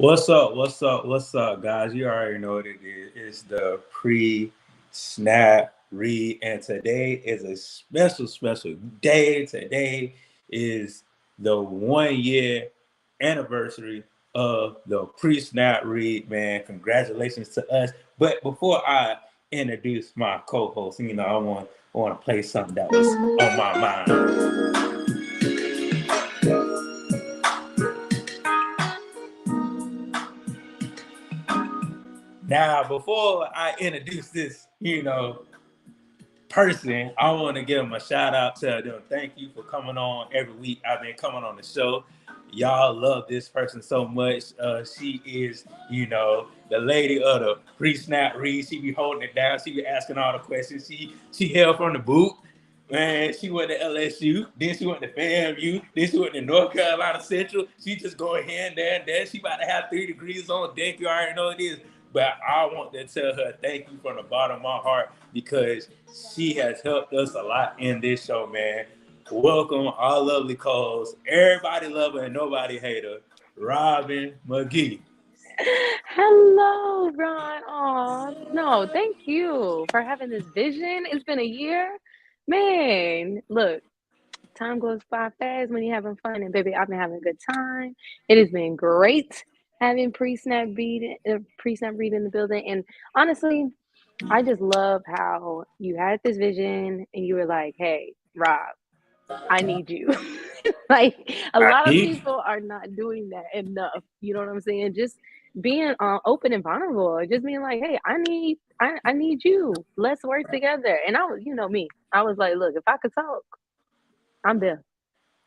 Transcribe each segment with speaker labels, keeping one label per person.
Speaker 1: What's up? What's up? What's up, guys? You already know what it is. It's the pre-snap read, and today is a special day. Today is the 1 year anniversary of the pre-snap read. Man, congratulations to us! But before I introduce my co-host, I want to play something that was on my mind. Now, before I introduce this, person, I want to give them a shout out to them. Thank you for coming on every week. I've been coming on the show. Y'all love this person so much. She is, the lady of the pre-snap read. She be holding it down. She be asking all the questions. She held from the boot. Man, she went to LSU, then she went to FAMU, then she went to North Carolina Central. She just going here and there and there. She about to have 3 degrees on deck. You already know it is. But I want to tell her thank you from the bottom of my heart because she has helped us a lot in this show, man. Welcome, our lovely calls. Everybody love her and nobody hate her. Robin McGee.
Speaker 2: Hello, Ron. Oh, no, thank you for having this vision. It's been a year. Man, look, time goes by fast when you're having fun. And baby, I've been having a good time. It has been great having pre-snap read in the building. And honestly, I just love how you had this vision and you were like, hey, Rob, I need you. Like a
Speaker 1: I
Speaker 2: lot of
Speaker 1: need
Speaker 2: people are not doing that enough. You know what I'm saying? Just being open and vulnerable. Just being like, hey, I need you. Let's work together. And I was, you know me. I was like, look, if I could talk, I'm there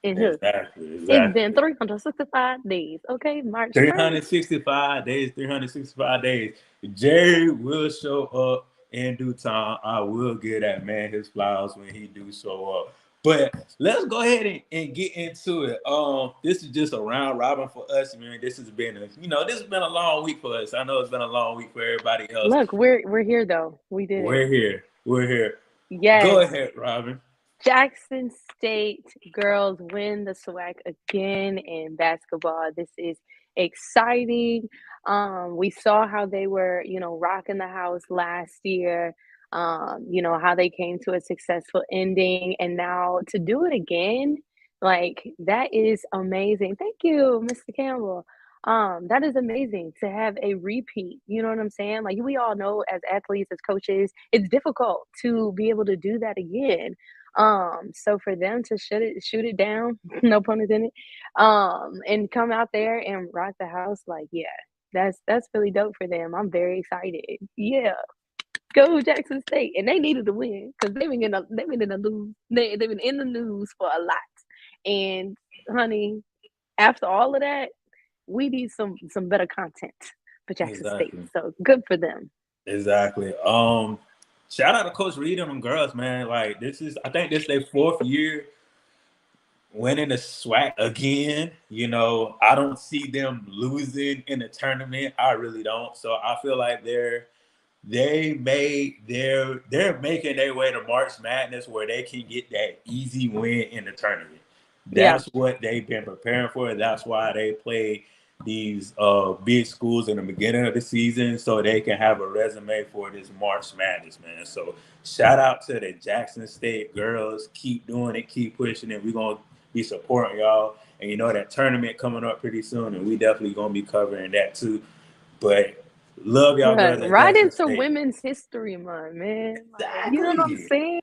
Speaker 2: in here. It's been
Speaker 1: exactly.
Speaker 2: 365 days. Okay, March 1st.
Speaker 1: 365 days, 365 days. Jerry will show up in due time. I will give that man his flowers when he do show up. But let's go ahead and get into it. This is just a round robin for us, man. This has been a long week for us. I know it's been a long week for everybody else.
Speaker 2: Look, we're here though. We did it.
Speaker 1: We're here. We're here. Go
Speaker 2: Yes.
Speaker 1: ahead, Robin.
Speaker 2: Jackson State girls win the SWAC again in basketball. This is exciting. We saw how they were, rocking the house last year. How they came to a successful ending, and now to do it again, like that is amazing. Thank you, Mr. Campbell. That is amazing to have a repeat. You know what I'm saying? Like we all know as athletes, as coaches, it's difficult to be able to do that again. So for them to shoot it down, no pun intended, and come out there and rock the house, like, yeah, that's really dope for them. I'm very excited. Yeah, go Jackson State, and they needed to win because they've been in the news for a lot. And honey, after all of that, we need some better content for Jackson State.
Speaker 1: Exactly.
Speaker 2: So good for them.
Speaker 1: Exactly. Shout out to Coach Reed and them girls, man. Like I think this is their 4th year winning the SWAC again. I don't see them losing in the tournament. I really don't. So I feel like they're making their way to March Madness where they can get that easy win in the tournament.
Speaker 2: Yeah.
Speaker 1: That's what they've been preparing for. That's why they play these big schools in the beginning of the season so they can have a resume for this March Madness, man. So shout out to the Jackson State girls. Keep doing it, keep pushing it. We're gonna be supporting y'all. And that tournament coming up pretty soon, and we definitely gonna be covering that too. But love y'all
Speaker 2: Look,
Speaker 1: girls at
Speaker 2: right
Speaker 1: Jackson
Speaker 2: into
Speaker 1: State.
Speaker 2: Women's History Month, man. Like, you know what I'm
Speaker 1: Exactly.
Speaker 2: saying?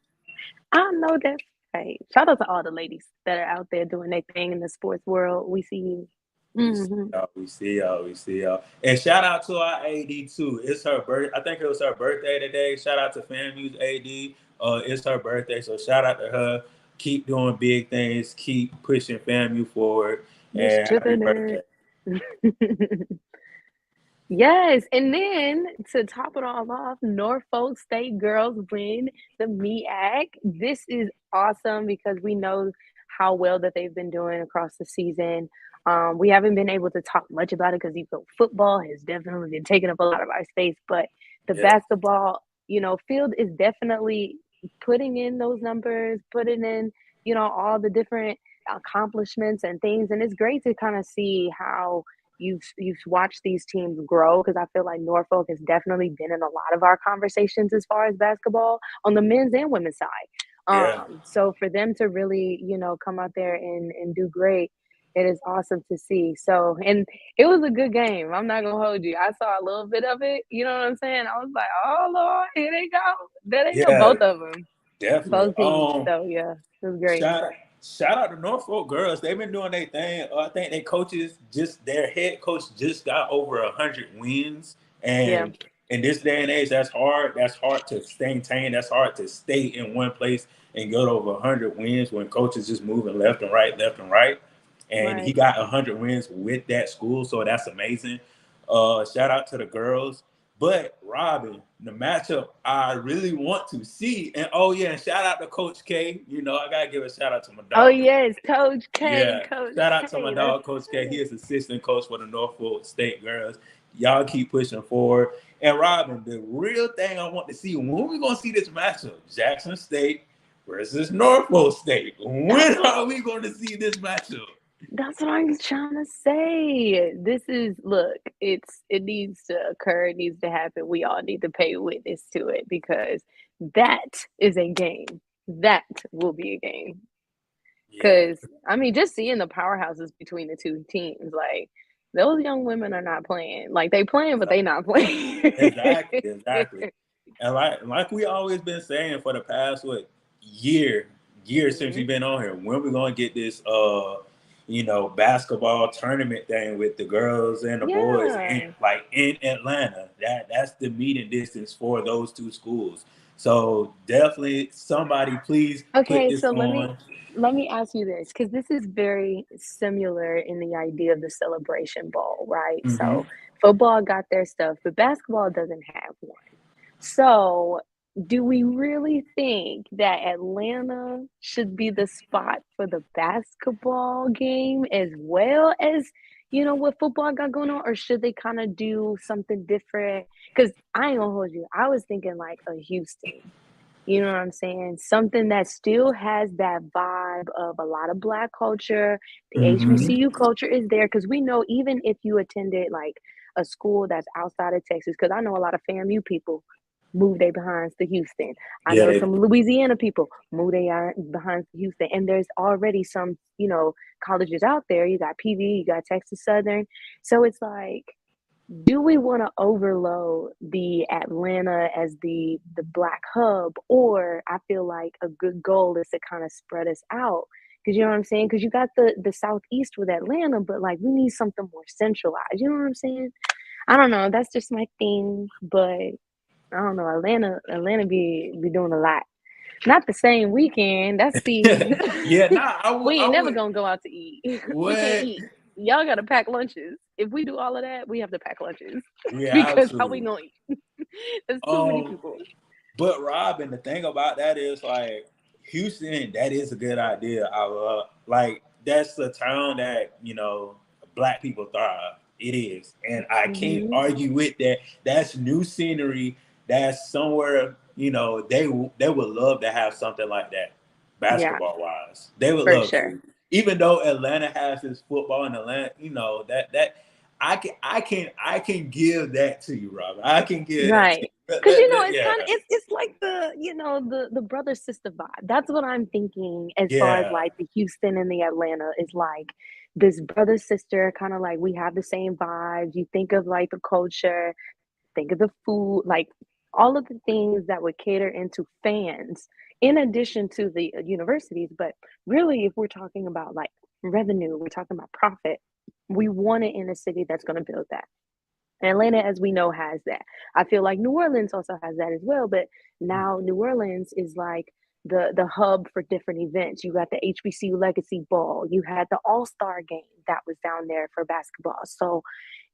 Speaker 2: I know that's right. Shout out to all the ladies that are out there doing their thing in the sports world. We see you.
Speaker 1: We see
Speaker 2: Hmm.
Speaker 1: y'all. We see y'all. We see y'all. And shout out to our AD too. It's her birth. I think it was her birthday today. Shout out to FAMU's AD. It's her birthday, so shout out to her. Keep doing big things. Keep pushing FAMU forward.
Speaker 2: Miss
Speaker 1: And happy
Speaker 2: Sugar
Speaker 1: birthday.
Speaker 2: Yes, and then to top it all off, Norfolk State girls win the MEAC. This is awesome because we know how well that they've been doing across the season. We haven't been able to talk much about it because football has definitely been taking up a lot of our space, but the
Speaker 1: Yeah.
Speaker 2: basketball, field is definitely putting in those numbers, putting in, all the different accomplishments and things, and it's great to kind of see how you've watched these teams grow because I feel like Norfolk has definitely been in a lot of our conversations as far as basketball on the men's and women's side.
Speaker 1: Yeah,
Speaker 2: So for them to really, come out there and do great, it is awesome to see. So, and it was a good game. I'm not gonna hold you. I saw a little bit of it. You know what I'm saying? I was like, oh Lord, here they go. There they go,
Speaker 1: yeah,
Speaker 2: both of them,
Speaker 1: definitely.
Speaker 2: both teams. So yeah, it was great.
Speaker 1: Shout out, shout out to Norfolk girls. They've been doing their thing. I think they coaches just their head coach just got over 100 wins,
Speaker 2: Yeah,
Speaker 1: and in this day and age, that's hard. That's hard to maintain. That's hard to stay in one place and get over 100 wins when coaches just moving left and right, left and right. And he
Speaker 2: right.
Speaker 1: got 100 wins with that school, so that's amazing. Shout out to the girls. But Robin, the matchup I really want to see, and oh yeah, and shout out to Coach K. You know, I gotta give a shout out to my
Speaker 2: Oh
Speaker 1: dog.
Speaker 2: yes, Coach K,
Speaker 1: Yeah,
Speaker 2: Coach
Speaker 1: shout out to my
Speaker 2: K. Let's
Speaker 1: dog, Coach K.
Speaker 2: get
Speaker 1: He
Speaker 2: it.
Speaker 1: is assistant coach for the Norfolk State girls. Y'all keep pushing forward. And Robin, the real thing I want to see, when we gonna see this matchup, Jackson State versus Norfolk State.
Speaker 2: That's
Speaker 1: When
Speaker 2: what
Speaker 1: are we going to see this matchup?
Speaker 2: that's what I was trying to say. This is look, it needs to occur, it needs to happen. We all need to pay witness to it because that is a game. That will be a game.
Speaker 1: Yeah,
Speaker 2: Because I mean, just seeing the powerhouses between the two teams, like those young women are not playing. Like they playing, but they not playing.
Speaker 1: exactly, exactly. And like we always been saying for the past year since
Speaker 2: Mhm.
Speaker 1: we've been on here, when we gonna get this basketball tournament thing with the girls and the boys in
Speaker 2: Yeah.
Speaker 1: like in Atlanta. That's the meeting distance for those two schools. So definitely somebody please put
Speaker 2: Okay,
Speaker 1: this
Speaker 2: so
Speaker 1: on.
Speaker 2: let me ask you this because this is very similar in the idea of the celebration ball, right?
Speaker 1: Hmm.
Speaker 2: So football got their stuff, but basketball doesn't have one. So do we really think that Atlanta should be the spot for the basketball game as well as, what football got going on, or should they kind of do something different? Because I ain't gonna hold you. I was thinking like a Houston. You know what I'm saying? Something that still has that vibe of a lot of Black culture. The
Speaker 1: Hmm.
Speaker 2: HBCU culture is there because we know even if you attended like a school that's outside of Texas, because I know a lot of FAMU people move their behinds to Houston. I
Speaker 1: Yeah,
Speaker 2: know
Speaker 1: they,
Speaker 2: some Louisiana people move their behinds to Houston. And there's already some, colleges out there. You got PV, you got Texas Southern. So it's like, do we want to overload the Atlanta as the black hub, or I feel like a good goal is to kind of spread us out, because you know what I'm saying, because you got the southeast with Atlanta, but like we need something more centralized, you know what I'm saying? I don't know, that's just my thing, but I don't know, Atlanta be doing a lot. Not the same weekend. That's the
Speaker 1: yeah. Nah,
Speaker 2: we
Speaker 1: I
Speaker 2: ain't never
Speaker 1: would.
Speaker 2: gonna go out to eat. We can't
Speaker 1: What?
Speaker 2: eat. Y'all gotta pack lunches. If we do all of that, we have to pack lunches
Speaker 1: Yeah,
Speaker 2: because how we
Speaker 1: absolutely.
Speaker 2: gonna eat? There's too many
Speaker 1: Um,
Speaker 2: people.
Speaker 1: but Rob, and the thing about that is like Houston, that is a good idea. I like that's the town that black people thrive. It is, and I can't
Speaker 2: Hmm.
Speaker 1: argue with that. That's new scenery. That's somewhere they would love to have something like that,
Speaker 2: Yeah,
Speaker 1: basketball wise. They would
Speaker 2: for
Speaker 1: love
Speaker 2: sure.
Speaker 1: to. Even though Atlanta has this football in Atlanta, that I can give that to you, Robert. I can give that to you.
Speaker 2: Right. Because it's
Speaker 1: Yeah,
Speaker 2: kind of it's like the brother sister vibe. That's what I'm thinking as far as
Speaker 1: yeah,
Speaker 2: like the Houston and the Atlanta is like this brother sister kind of like we have the same vibes. You think of like the culture, think of the food, like all of the things that would cater into fans in addition to the universities. But really, if we're talking about like revenue, we're talking about profit, we want it in a city that's going to build that. And Atlanta, as we know, has that. I feel like New Orleans also has that as well. But now New Orleans is like the hub for different events. You got the HBCU Legacy Ball. You had the All Star game that was down there for basketball. So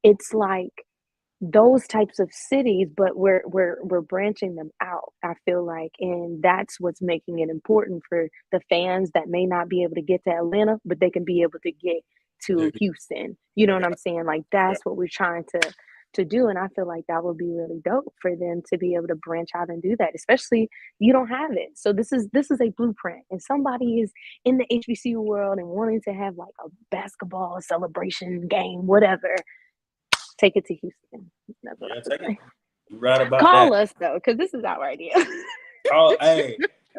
Speaker 2: it's like those types of cities, but we're branching them out. I feel like, and that's what's making it important for the fans that may not be able to get to Atlanta, but they can be able to get to Houston. You know what I'm saying? Like
Speaker 1: yeah.
Speaker 2: that's what we're trying to to do. And I feel like that would be really dope for them to be able to branch out and do that, especially you don't have it. So this is a blueprint. If somebody is in the HBCU world and wanting to have like a basketball celebration game, whatever, take it to Houston. That's what I would say.
Speaker 1: You're right about
Speaker 2: Call
Speaker 1: that.
Speaker 2: us though, because this is our idea.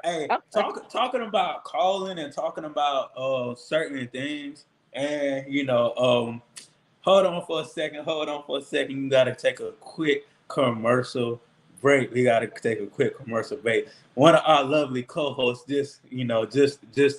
Speaker 1: Hey, talking about calling and talking about certain things, and hold on for a second. Hold on for a second. You gotta take a quick commercial break. We gotta take a quick commercial break. One of our lovely co-hosts just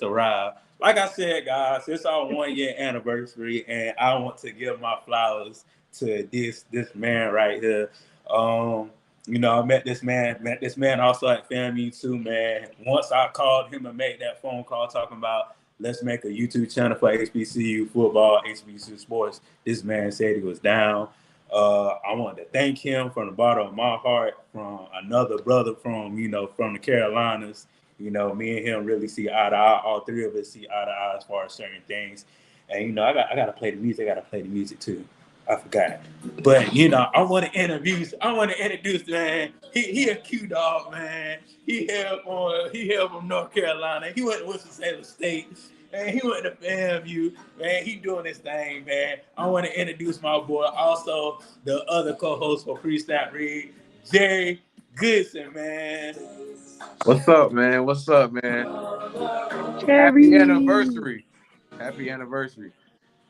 Speaker 1: arrived. Like I said, guys, it's our 1 year anniversary, and I want to give my flowers to this man right here. I met this man also at FAMU too, man. Once I called him and made that phone call talking about let's make a YouTube channel for HBCU football, HBCU sports. This man said he was down. I wanted to thank him from the bottom of my heart, from another brother from the Carolinas. Me and him really see eye to eye. All three of us see eye to eye as far as certain things. And I gotta play the music. I gotta play the music too. I forgot. But I want to introduce man. He a Q dog, man. He hailed from North Carolina. He went to Winston-Salem State. Man, he went to FAMU. Man, he doing his thing, man. I want to introduce my boy, also the other co-host for Freestyle Read, Jerry Goodson, man.
Speaker 3: What's up, man? What's up, man?
Speaker 2: Jerry.
Speaker 3: Happy anniversary. Happy anniversary.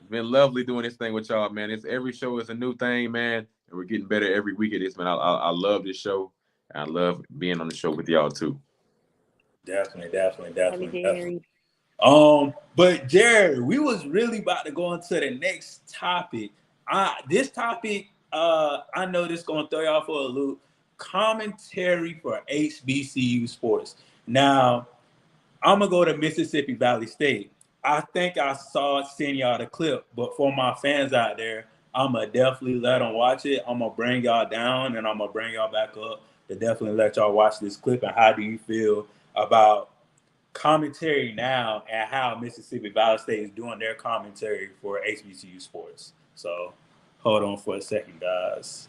Speaker 3: It's been lovely doing this thing with y'all, man. Every show is a new thing, man. And we're getting better every week at this, man. I love this show. And I love being on the show with y'all too.
Speaker 1: Definitely.
Speaker 2: Jerry.
Speaker 1: But Jerry, we was really about to go into the next topic. This topic, I know this gonna throw y'all for a loop. Commentary for HBCU sports. Now, I'm gonna go to Mississippi Valley State. I think I send y'all the clip, but for my fans out there, I'm gonna definitely let them watch it. I'm gonna bring y'all down and I'm gonna bring y'all back up to definitely let y'all watch this clip. And how do you feel about commentary now and how Mississippi Valley State is doing their commentary for HBCU sports? So hold on for a second, guys.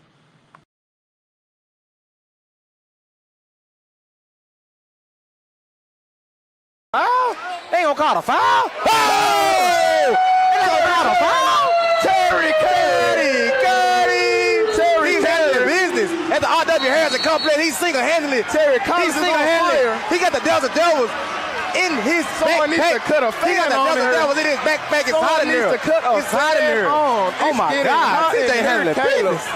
Speaker 4: Foul? They ain't gonna call a foul? Oh! They ain't gonna call a foul? Terry Cuddy! He's handling business at the R.W. Harrison complex. He's single-handedly.
Speaker 5: Terry Cuddy is on fire.
Speaker 4: He got the Delta Devils in his
Speaker 5: Someone
Speaker 4: backpack.
Speaker 5: needs to cut a
Speaker 4: He got
Speaker 5: fan
Speaker 4: the
Speaker 5: on
Speaker 4: Delta
Speaker 5: her.
Speaker 4: Devils in his backpack. It's hot in there.
Speaker 5: Someone needs to cut a
Speaker 4: It's hot in
Speaker 5: fan
Speaker 4: there.
Speaker 5: on.
Speaker 4: Oh my
Speaker 5: It's getting
Speaker 4: God!
Speaker 5: hot
Speaker 4: This
Speaker 5: in
Speaker 4: ain't handling
Speaker 5: here, Caleb.
Speaker 4: business.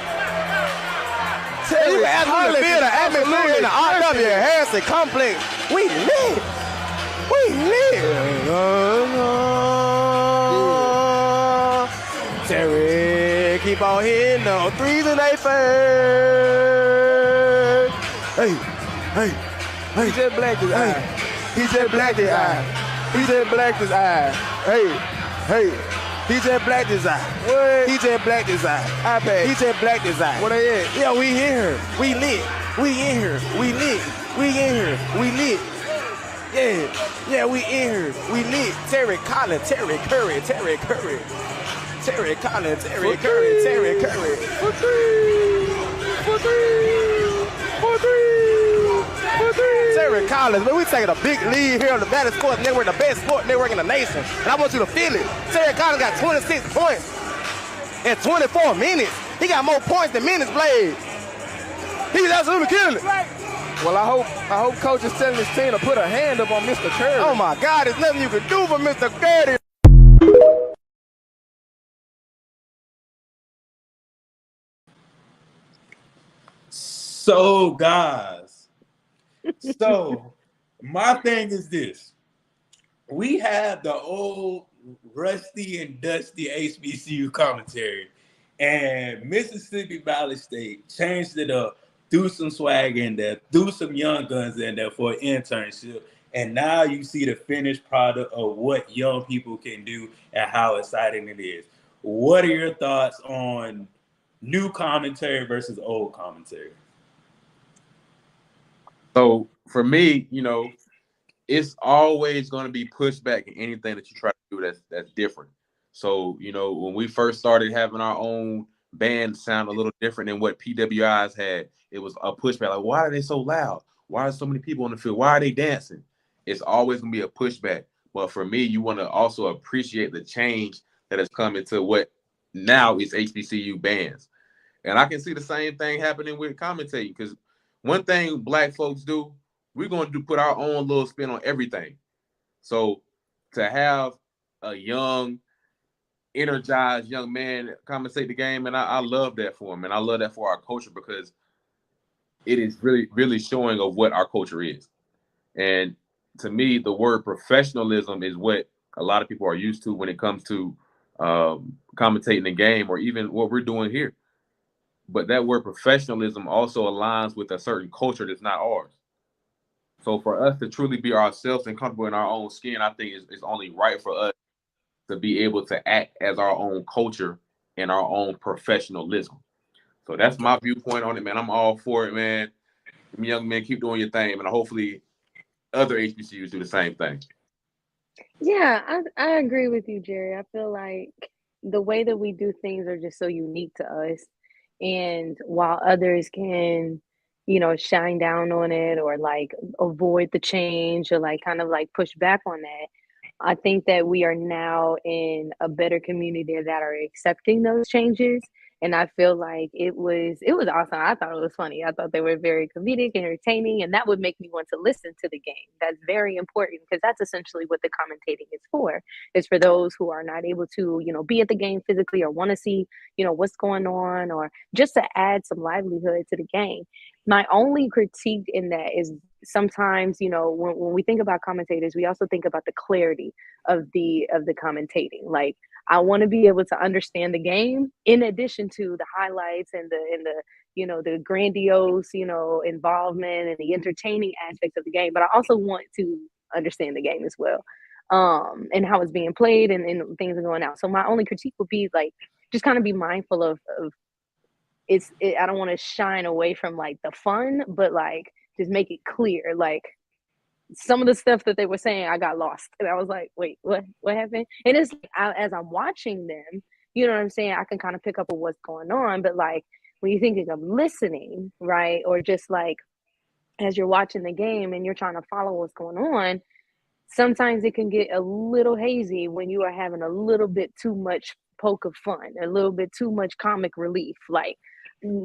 Speaker 4: We were asking to feel the atmosphere in the R.W. Harrison complex. We lit. Terry, keep on hitting those threes and they fade. Hey.
Speaker 5: He just blacked his eye.
Speaker 4: He just blacked his eye.
Speaker 5: He just blacked his eye.
Speaker 4: Hey. He just blacked his eye.
Speaker 5: What?
Speaker 4: He just blacked his eye.
Speaker 5: iPad.
Speaker 4: He just blacked his eye.
Speaker 5: What they at?
Speaker 4: Yeah, we in here. We lit. We in here. We lit. We in here. We lit. Yeah, we in here. We lit. Terry Collins, Terry Curry. Terry Collins, Terry Curry.
Speaker 5: For three.
Speaker 4: Terry Collins, man, we taking a big lead here on the Valley Sports Network, the best sports network in the nation. And I want you to feel it. Terry Collins got 26 points in 24 minutes. He got more points than minutes played. He's absolutely killing it.
Speaker 5: Well, I hope Coach is telling his team to put a hand up on Mr. Curry.
Speaker 4: Oh my God, there's nothing you can do for Mr. Curry.
Speaker 1: So, guys, my thing is this. We have the old rusty and dusty HBCU commentary, and Mississippi Valley State changed it up, threw some swag in there, threw some young guns in there for an internship, and now you see the finished product of what young people can do and how exciting it is. What are your thoughts on new commentary versus old commentary?
Speaker 3: So for me, it's always going to be pushback in anything that you try to do that's different. So, when we first started having our own bands sound a little different than what PWIs had. It was a pushback. Like, why are they so loud? Why are so many people on the field? Why are they dancing? It's always going to be a pushback. But for me, you want to also appreciate the change that has come into what now is HBCU bands. And I can see the same thing happening with commentating, because one thing Black folks do, we're going to put our own little spin on everything. So to have a young, energized young man commentate the game, and I love that for him, and I love that for our culture, because it is really, really showing of what our culture is. And to me, the word professionalism is what a lot of people are used to when it comes to commentating the game, or even what we're doing here. But that word professionalism also aligns with a certain culture that's not ours. So for us to truly be ourselves and comfortable in our own skin, I think it's only right for us to be able to act as our own culture and our own professionalism. So that's my viewpoint on it, man. I'm all for it, man. Young men, keep doing your thing, and hopefully other HBCUs do the same thing.
Speaker 2: Yeah, I agree with you, Jerry. I feel like the way that we do things are just so unique to us. And while others can, shine down on it or like avoid the change or like kind of like push back on that, I think that we are now in a better community that are accepting those changes. And I feel like it was awesome. I thought it was funny. I thought they were very comedic, entertaining, and that would make me want to listen to the game. That's very important because that's essentially what the commentating is for. Is for those who are not able to, be at the game physically or want to see, what's going on or just to add some livelihood to the game. My only critique in that is sometimes, when we think about commentators, we also think about the clarity of the commentating. Like I want to be able to understand the game in addition to the highlights and the the grandiose, involvement and the entertaining aspects of the game. But I also want to understand the game as well. And how it's being played and things are going out. So my only critique would be like just kind of be mindful of I don't want to shine away from like the fun, but like just make it clear. Like some of the stuff that they were saying, I got lost, and I was like, "Wait, what happened?" And it's like, as I'm watching them, you know what I'm saying. I can kind of pick up on what's going on, but like when you're thinking of listening, right, or just like as you're watching the game and you're trying to follow what's going on, sometimes it can get a little hazy when you are having a little bit too much poke of fun, a little bit too much comic relief. Like,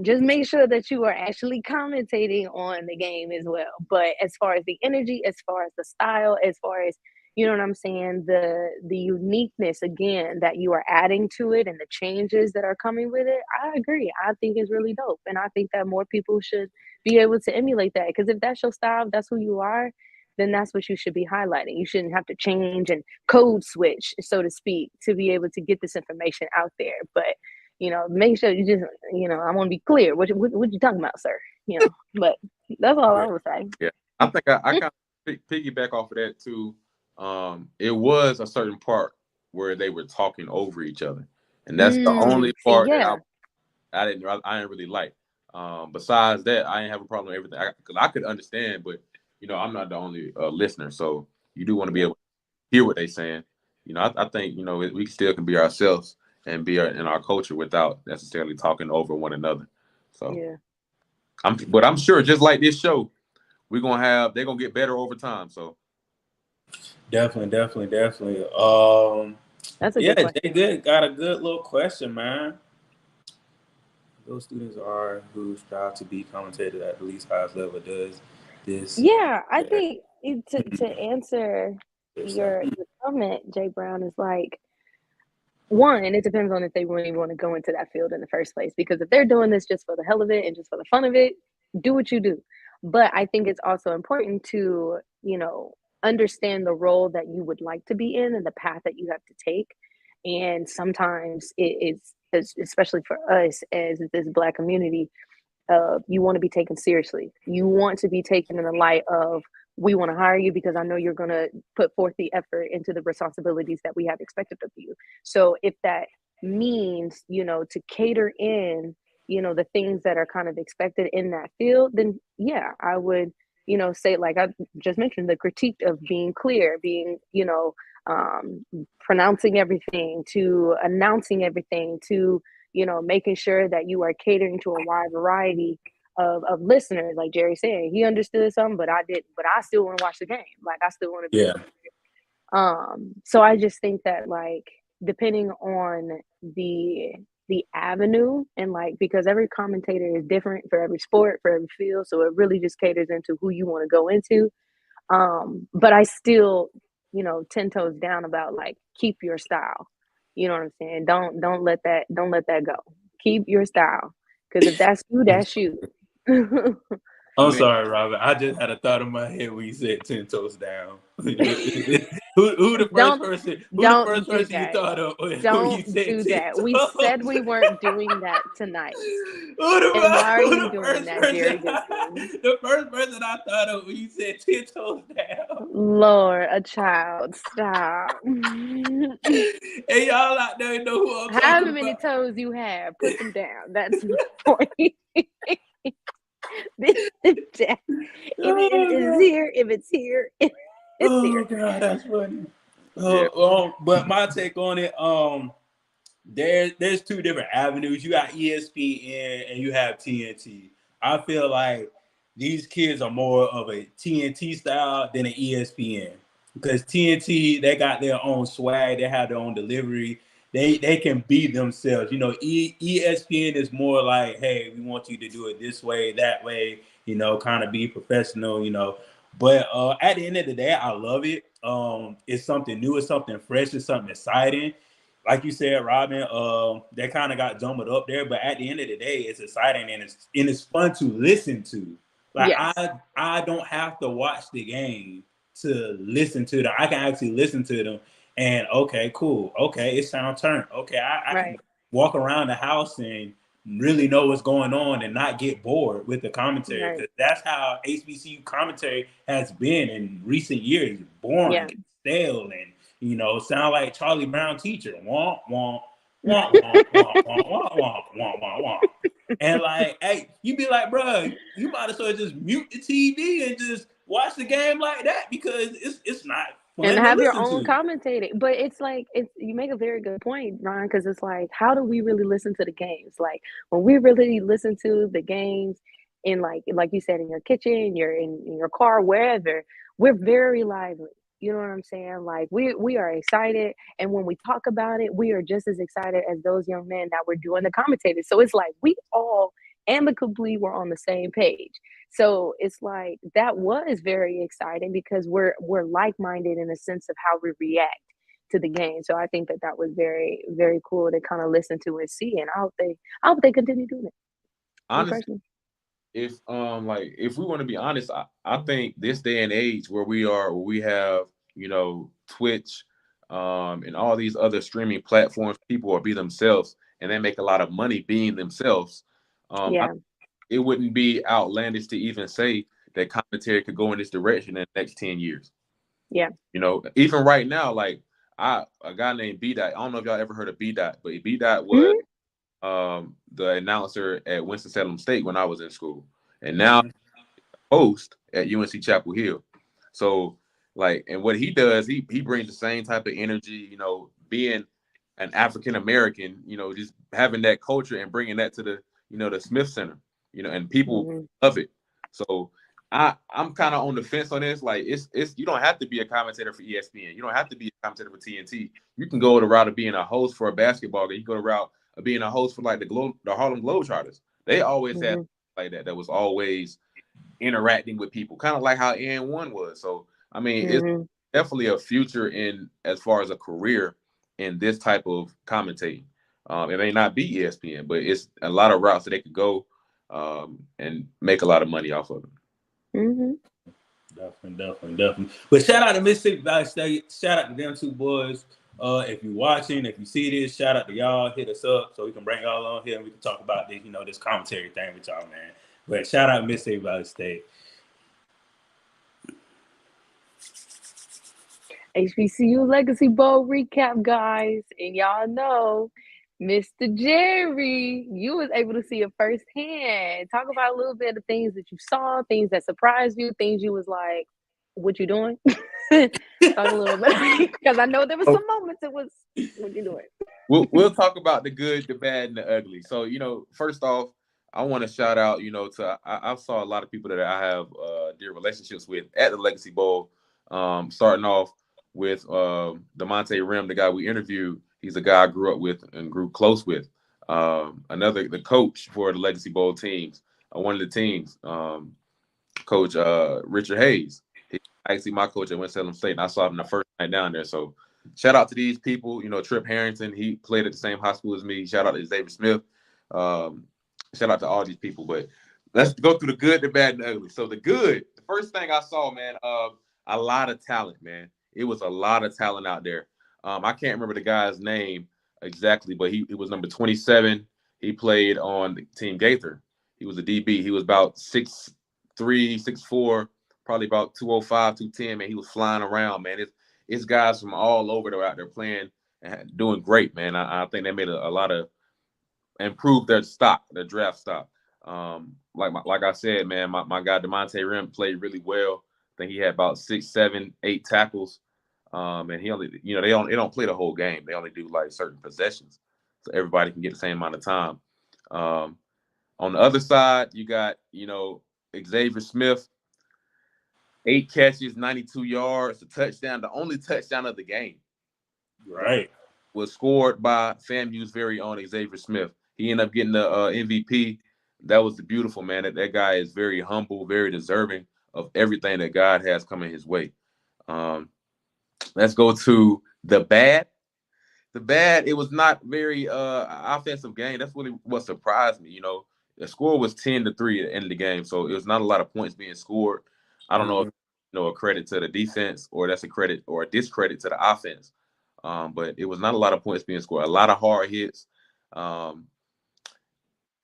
Speaker 2: just make sure that you are actually commentating on the game as well. But as far as the energy, as far as the style, as far as you know what I'm saying, the uniqueness again that you are adding to it and the changes that are coming with it, I agree. I think it's really dope, and I think that more people should be able to emulate that. Because if that's your style, if that's who you are, then that's what you should be highlighting. You shouldn't have to change and code switch, so to speak, to be able to get this information out there. But make sure you just, I want to be clear. What you talking about, sir? But that's all I would say.
Speaker 3: Yeah, I think I kind of piggyback off of that too. It was a certain part where they were talking over each other, and that's the only part that I didn't really like. Besides that, I didn't have a problem with everything because I could understand, but I'm not the only listener, so you do want to be able to hear what they're saying. I think we still can be ourselves and be in our culture without necessarily talking over one another. So
Speaker 2: yeah,
Speaker 3: I'm sure just like this show, they're gonna get better over time. So
Speaker 1: Definitely.
Speaker 2: that's a good question.
Speaker 1: Jay Good got a good little question, man. Those students are who strive to be commentators at the least highest level. Does this?
Speaker 2: Yeah, I think to answer your comment, Jay Brown, is like, one, it depends on if they really want to go into that field in the first place. Because if they're doing this just for the hell of it and just for the fun of it, do what you do. But I think it's also important to, understand the role that you would like to be in and the path that you have to take. And sometimes it's, especially for us as this Black community, you want to be taken seriously. You want to be taken in the light of, we want to hire you because I know you're going to put forth the effort into the responsibilities that we have expected of you. So if that means, to cater in, the things that are kind of expected in that field, then yeah, I would, say, like I just mentioned, the critique of being clear, being, pronouncing everything, to announcing everything, to, making sure that you are catering to a wide variety of listeners. Like Jerry said, he understood something, but I didn't. But I still want to watch the game. Like I still want to be
Speaker 1: Yeah.
Speaker 2: So I just think that, like, depending on the avenue, and like, because every commentator is different for every sport, for every field, so it really just caters into who you want to go into. But I still, 10 toes down about, like, keep your style. You know what I'm saying? Don't let that go. Keep your style, because if that's you, that's you.
Speaker 1: I'm sorry, Robert. I just had a thought in my head when you said 10 toes down. who the first person? Who the first person you thought of when you said
Speaker 2: do
Speaker 1: 10
Speaker 2: that.
Speaker 1: toes?
Speaker 2: We said we weren't doing that tonight.
Speaker 1: And
Speaker 2: why are you doing that, Jerry Goodson?
Speaker 1: The first person I thought of when you said 10 toes down.
Speaker 2: Lord, a child, stop.
Speaker 1: Hey, y'all out there know who I'm talking
Speaker 2: However
Speaker 1: about.
Speaker 2: many toes you have, put them down. That's the point. If it's here, it's here.
Speaker 1: God, that's funny.
Speaker 3: Yeah.
Speaker 1: But my take on it, there's two different avenues. You got ESPN and you have TNT. I feel like these kids are more of a TNT style than an ESPN, because TNT, they got their own swag, they have their own delivery. They can be themselves. ESPN is more like, hey, we want you to do it this way, that way, kind of be professional. But at the end of the day, I love it. It's something new, it's something fresh, it's something exciting. Like you said, Robin, they kind of got jumbled up there, but at the end of the day, it's exciting and it's fun to listen to. Like,
Speaker 2: Yes.
Speaker 1: I don't have to watch the game to listen to them. I can actually listen to them and, okay, cool. Okay, it sounds turned. Okay, I
Speaker 2: Right.
Speaker 1: can walk around the house and really know what's going on and not get bored with the commentary.
Speaker 2: Right.
Speaker 1: Because that's how HBCU commentary has been in recent years. Boring,
Speaker 2: Yeah.
Speaker 1: stale, and sound like Charlie Brown teacher. Womp, womp, womp, womp, womp, womp, womp, womp, womp, womp. And like, hey, you be like, bro, you might as well just mute the TV and just watch the game like that, because it's not fun
Speaker 2: And
Speaker 1: to
Speaker 2: have your
Speaker 1: listen
Speaker 2: own
Speaker 1: to.
Speaker 2: commentating. But it's like, you make a very good point, Ron, because it's like, how do we really listen to the games? Like, when we really listen to the games in, like you said, in your kitchen, you're in your car, wherever, we're very lively. You know what I'm saying? Like, we are excited, and when we talk about it, we are just as excited as those young men that were doing the commentators. So it's like we all amicably were on the same page. So it's like, that was very exciting, because we're like-minded in a sense of how we react to the game. So I think that was very, very cool to kind of listen to and see. And I hope they continue doing it.
Speaker 3: Honestly, if we want to be honest, I think this day and age where we have Twitch, and all these other streaming platforms, people will be themselves and they make a lot of money being themselves.
Speaker 2: Yeah.
Speaker 3: It wouldn't be outlandish to even say that commentary could go in this direction in the next 10 years.
Speaker 2: Yeah.
Speaker 3: Even right now, like a guy named B Dot. I don't know if y'all ever heard of B Dot, but B Dot was the announcer at Winston-Salem State when I was in school, and now host at UNC Chapel Hill. So, like, and what he does, he brings the same type of energy, being an African American, just having that culture and bringing that to the Smith Center, and people love it. So I'm kind of on the fence on this. Like, it's you don't have to be a commentator for ESPN. You don't have to be a commentator for TNT. You can go the route of being a host for a basketball game. You go the route of being a host for like the Harlem Globetrotters. They always had like that was always interacting with people, kind of like how N1 was. So I mean, it's definitely a future in as far as a career in this type of commentating. It may not be ESPN, but it's a lot of routes that they could go and make a lot of money off of it.
Speaker 1: Definitely. But shout out to Mississippi Valley State. Shout out to them two boys. If you're watching, if you see this, shout out to y'all. Hit us up so we can bring y'all on here and we can talk about this, this commentary thing with y'all, man. But shout out Mississippi Valley State.
Speaker 2: HBCU Legacy Bowl recap, guys. And y'all know, Mr. Jerry, you was able to see it firsthand. Talk about a little bit of things that you saw, things that surprised you, things you was like, what you doing? Talk a little bit, because I know there was some moments it was, what you doing?
Speaker 3: we'll talk about the good, the bad, and the ugly. So, first off, I want to shout out, to I saw a lot of people that I have dear relationships with at the Legacy Bowl. Starting off with DeMonte Rim, the guy we interviewed. He's a guy I grew up with and grew close with. The coach for the Legacy Bowl teams, one of the teams, Coach Richard Hayes. He's actually my coach at Winston-Salem State, and I saw him the first night down there. So shout out to these people. Trip Harrington, he played at the same high school as me. Shout out to Xavier Smith. Shout out to all these people. But let's go through the good, the bad, and the ugly. So the good, the first thing I saw, man, a lot of talent, man. It was a lot of talent out there. I can't remember the guy's name exactly, but he was number 27. He played on the Team Gaither. He was a DB. He was about 6'3", 6'4", probably about 205, 210, man. He was flying around, man. It's guys from all over that are out there playing and doing great, man. I think they made a lot of improved their stock, their draft stock. Like I said, man, my guy DeMonte Rim played really well. I think he had about 6, 7, 8 tackles. And he only, they don't play the whole game. They only do like certain possessions, so everybody can get the same amount of time. On the other side, you got, Xavier Smith, 8 catches, 92 yards, a touchdown. The only touchdown of the game,
Speaker 1: right,
Speaker 3: was scored by FAMU's very own Xavier Smith. He ended up getting the MVP. That was the beautiful, man. That guy is very humble, very deserving of everything that God has coming his way. Let's go to the bad. The bad, it was not very offensive game. That's really what surprised me. The score was 10-3 at the end of the game, so it was not a lot of points being scored. I don't know if a credit to the defense or that's a credit or a discredit to the offense. But it was not a lot of points being scored. A lot of hard hits. And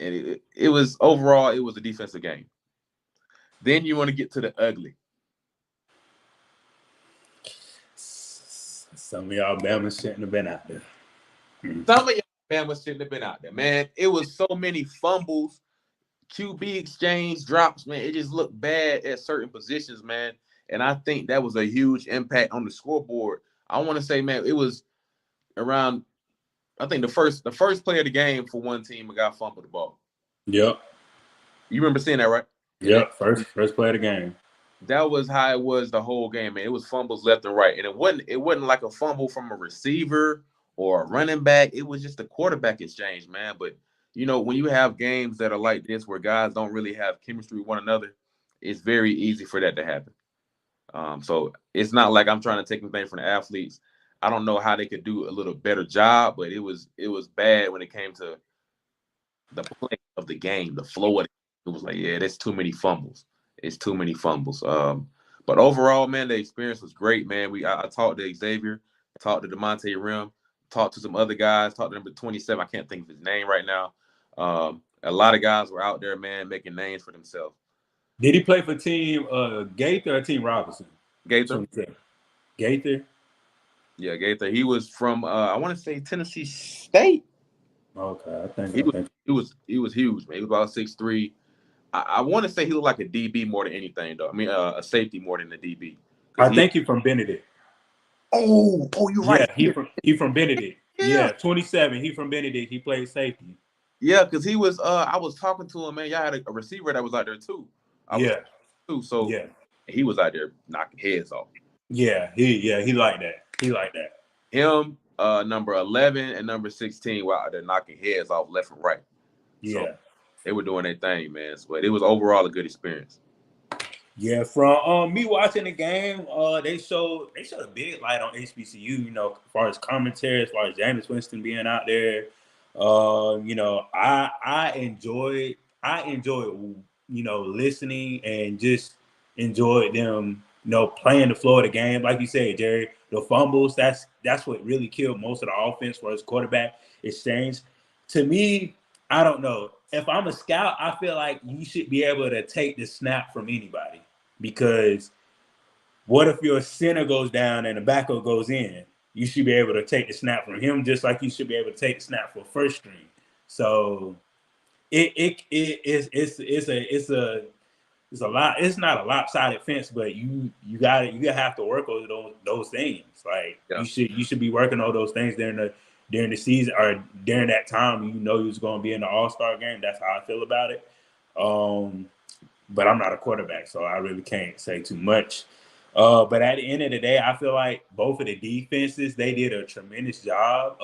Speaker 3: it was overall, it was a defensive game. Then you want to get to the ugly.
Speaker 1: Some of y'all Bama shouldn't have been out there.
Speaker 3: Some of y'all Bama shouldn't have been out there, man. It was so many fumbles, QB exchange drops, man. It just looked bad at certain positions, man. And I think that was a huge impact on the scoreboard. I want to say, man, it was around, I think the first play of the game for one team, a guy fumbled the ball.
Speaker 1: Yep.
Speaker 3: You remember seeing that, right?
Speaker 1: Yep, first play of the game.
Speaker 3: That was how it was the whole game, man. It was fumbles left and right. And it wasn't like a fumble from a receiver or a running back. It was just a quarterback exchange, man. But, when you have games that are like this where guys don't really have chemistry with one another, it's very easy for that to happen. So it's not like I'm trying to take anything from the athletes. I don't know how they could do a little better job, but it was bad when it came to the play of the game, the flow of it. It was like, yeah, that's too many fumbles. It's too many fumbles. But overall, man, the experience was great, man. I talked to Xavier, talked to DeMonte Rim, talked to some other guys, talked to number 27. I can't think of his name right now. A lot of guys were out there, man, making names for themselves.
Speaker 1: Did he play for Team Gaither or Team Robinson?
Speaker 3: Gaither.
Speaker 1: Gaither?
Speaker 3: Yeah, Gaither. He was from I want to say Tennessee State.
Speaker 1: Okay, I think
Speaker 3: he was huge, man. He was about 6'3". I want to say he looked like a DB more than anything, though. I mean, a safety more than a DB.
Speaker 1: I think he's from Benedict.
Speaker 3: Oh, you're right.
Speaker 1: Yeah, he from Benedict. Yeah, 27. He from Benedict. He played safety.
Speaker 3: Yeah, because he was. I was talking to him, man. Y'all had a receiver that was out there too. So he was out there knocking heads off.
Speaker 1: Yeah, he liked that. He liked that.
Speaker 3: Him, number 11 and number 16 were out there knocking heads off left and right.
Speaker 1: Yeah.
Speaker 3: So they were doing their thing, man. But it was overall a good experience.
Speaker 1: Yeah, from me watching the game, they showed a big light on HBCU, as far as commentary, as far as Jameis Winston being out there. I enjoyed listening and just enjoyed them, playing the flow of the game. Like you said, Jerry, the fumbles, that's what really killed most of the offense for his quarterback exchange. To me, I don't know. If I'm a scout, I feel like you should be able to take the snap from anybody, because what if your center goes down and the backup goes in? You should be able to take the snap from him, just like you should be able to take the snap for first string. So it's a lot. It's not a lopsided fence, but you have to work over those things. Like you should be working on those things during during the season or during that time, you know he was going to be in the All-Star game. That's how I feel about it. But I'm not a quarterback, so I really can't say too much. But at the end of the day, I feel like both of the defenses, they did a tremendous job.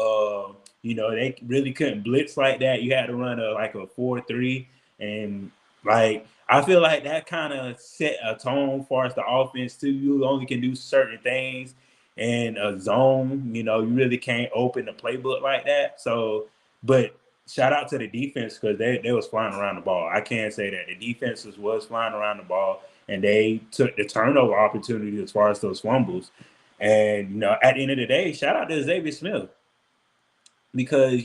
Speaker 1: They really couldn't blitz like that. You had to run a 4-3. And I feel like that kind of set a tone for us, the offense too. You only can do certain things in a zone. You really can't open the playbook like that. So, but shout out to the defense because they was flying around the ball. I can't say that. The defenses was flying around the ball, and they took the turnover opportunity as far as those fumbles. And, at the end of the day, shout out to Xavier Smith because,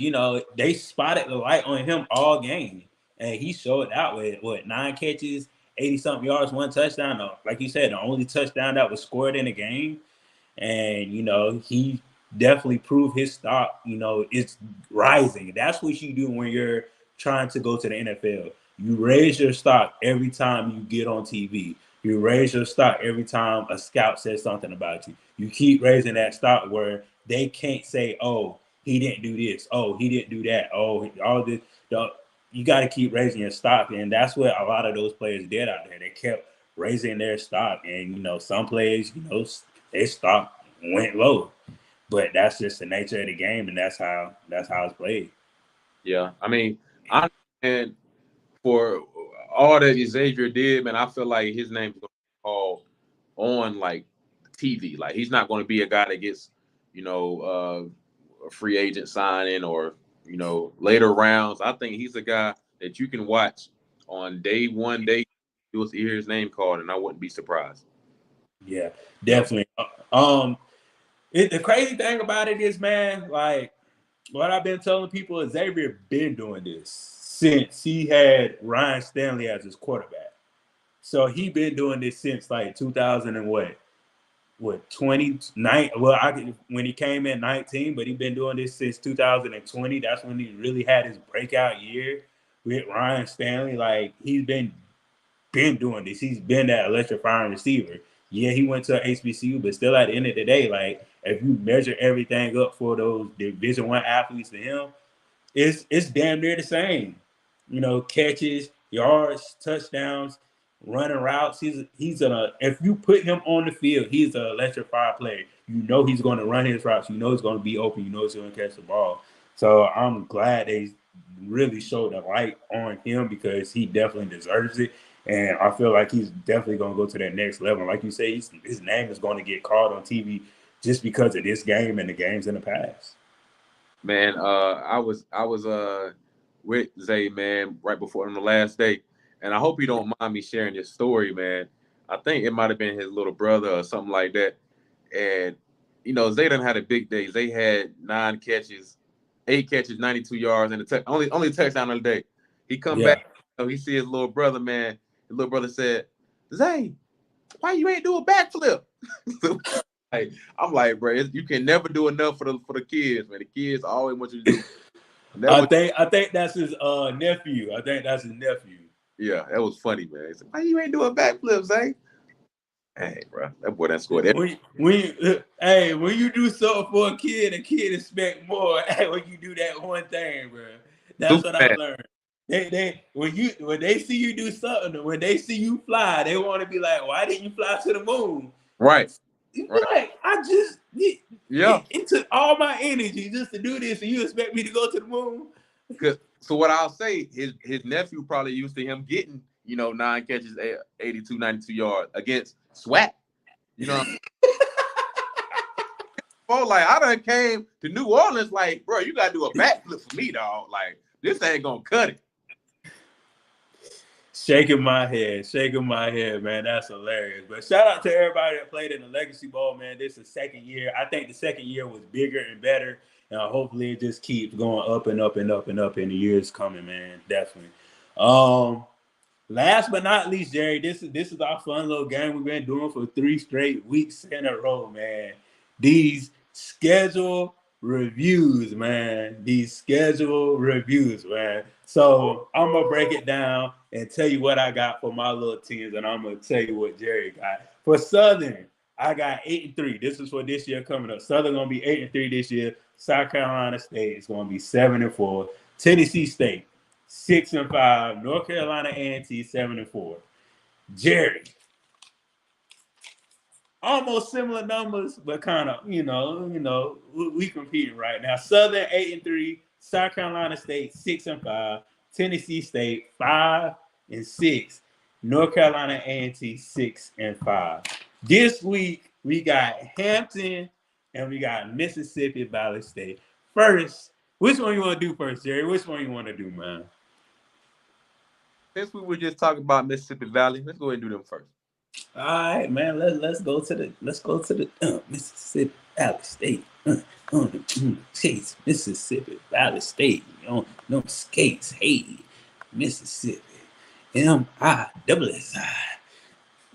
Speaker 1: they spotted the light on him all game. And he showed out with, 9 catches, 80-something yards, 1 touchdown. Like you said, the only touchdown that was scored in the game. And, he definitely proved his stock, it's rising. That's what you do when you're trying to go to the NFL. You raise your stock every time you get on TV. You raise your stock every time a scout says something about you. You keep raising that stock where they can't say, oh, he didn't do this. Oh, he didn't do that. Oh, all this. You got to keep raising your stock. And that's what a lot of those players did out there. They kept raising their stock. And, some players, their stock went low. But that's just the nature of the game, and that's how it's played.
Speaker 3: Yeah, I mean, and for all that Xavier did, man, I feel like his name's going to be called on TV. Like he's not going to be a guy that gets, a free agent signing or later rounds. I think he's a guy that you can watch on day one. You'll hear his name called, and I wouldn't be surprised.
Speaker 1: Yeah, definitely. The crazy thing about it is, man, what I've been telling people is Xavier been doing this since he had Ryan Stanley as his quarterback. So he been doing this since 2000 and what 29. Well, when he came in 19, but he been doing this since 2020. That's when he really had his breakout year with Ryan Stanley. He's been doing this. He's been that electrifying receiver. Yeah, he went to HBCU, but still at the end of the day, if you measure everything up for those Division I athletes to him, it's damn near the same. Catches, yards, touchdowns, running routes. If you put him on the field, he's an electrified player. He's going to run his routes. He's going to be open. He's going to catch the ball. So I'm glad they really showed the light on him because he definitely deserves it. And I feel like he's definitely going to go to that next level. Like you say, his name is going to get called on TV just because of this game and the games in the past.
Speaker 3: Man, I was with Zay, man, right before on the last day, and I hope you don't mind me sharing this story, man. I think it might have been his little brother or something like that. And Zay done had a big day. Zay had 9 catches, 8 catches, 92 yards, and only touchdown of the day. He come back, he see his little brother, man. His little brother said, "Zay, why you ain't do a backflip?" I'm like, bro, you can never do enough for the kids, man. The kids always want you to do.
Speaker 1: I think that's his nephew. I think that's his nephew.
Speaker 3: Yeah, that was funny, man. He said, "Why you ain't doing backflips, Zay?" Hey, bro, that boy that scored.
Speaker 1: When you do something for a kid expect more. When you do that one thing, bro, that's what I learned. When they see you do something, when they see you fly, they want to be like, "Why didn't you fly to the moon?"
Speaker 3: Right.
Speaker 1: Right. It took all my energy just to do this, and you expect me to go to the moon?
Speaker 3: So what I'll say, his nephew probably used to him getting 9 catches, 82, 92 yards against SWAT. Oh, I done came to New Orleans, bro, you gotta do a backflip for me, dog. This ain't gonna cut it.
Speaker 1: Shaking my head, man. That's hilarious. But shout out to everybody that played in the Legacy Bowl, man. This is second year. I think the second year was bigger and better. And hopefully it just keeps going up and up and up and up in the years coming, man. Definitely. Last but not least, Jerry, this is our fun little game we've been doing for 3 straight weeks in a row, man. These schedule reviews, man. So I'm gonna break it down and tell you what I got for my little teams, and I'm gonna tell you what Jerry got. For Southern, I got 8-3. This is for this year coming up. Southern gonna be 8-3 this year. South Carolina State is gonna be 7-4. Tennessee State 6-5. North Carolina A&T 7-4. Jerry, almost similar numbers, but kind of we competing right now. Southern 8-3. South Carolina State 6-5. Tennessee State 5-6. North Carolina A&T 6-5. This week we got Hampton and we got Mississippi Valley State. First, which one you want to do first, Jerry? Which one you want to do, man?
Speaker 3: Since we were just talking about Mississippi Valley, let's go ahead and do them first.
Speaker 1: All right, man. Let's go to the Mississippi Valley State. On the chase, Mississippi Valley State. On no skates, hey, Mississippi. MISSI.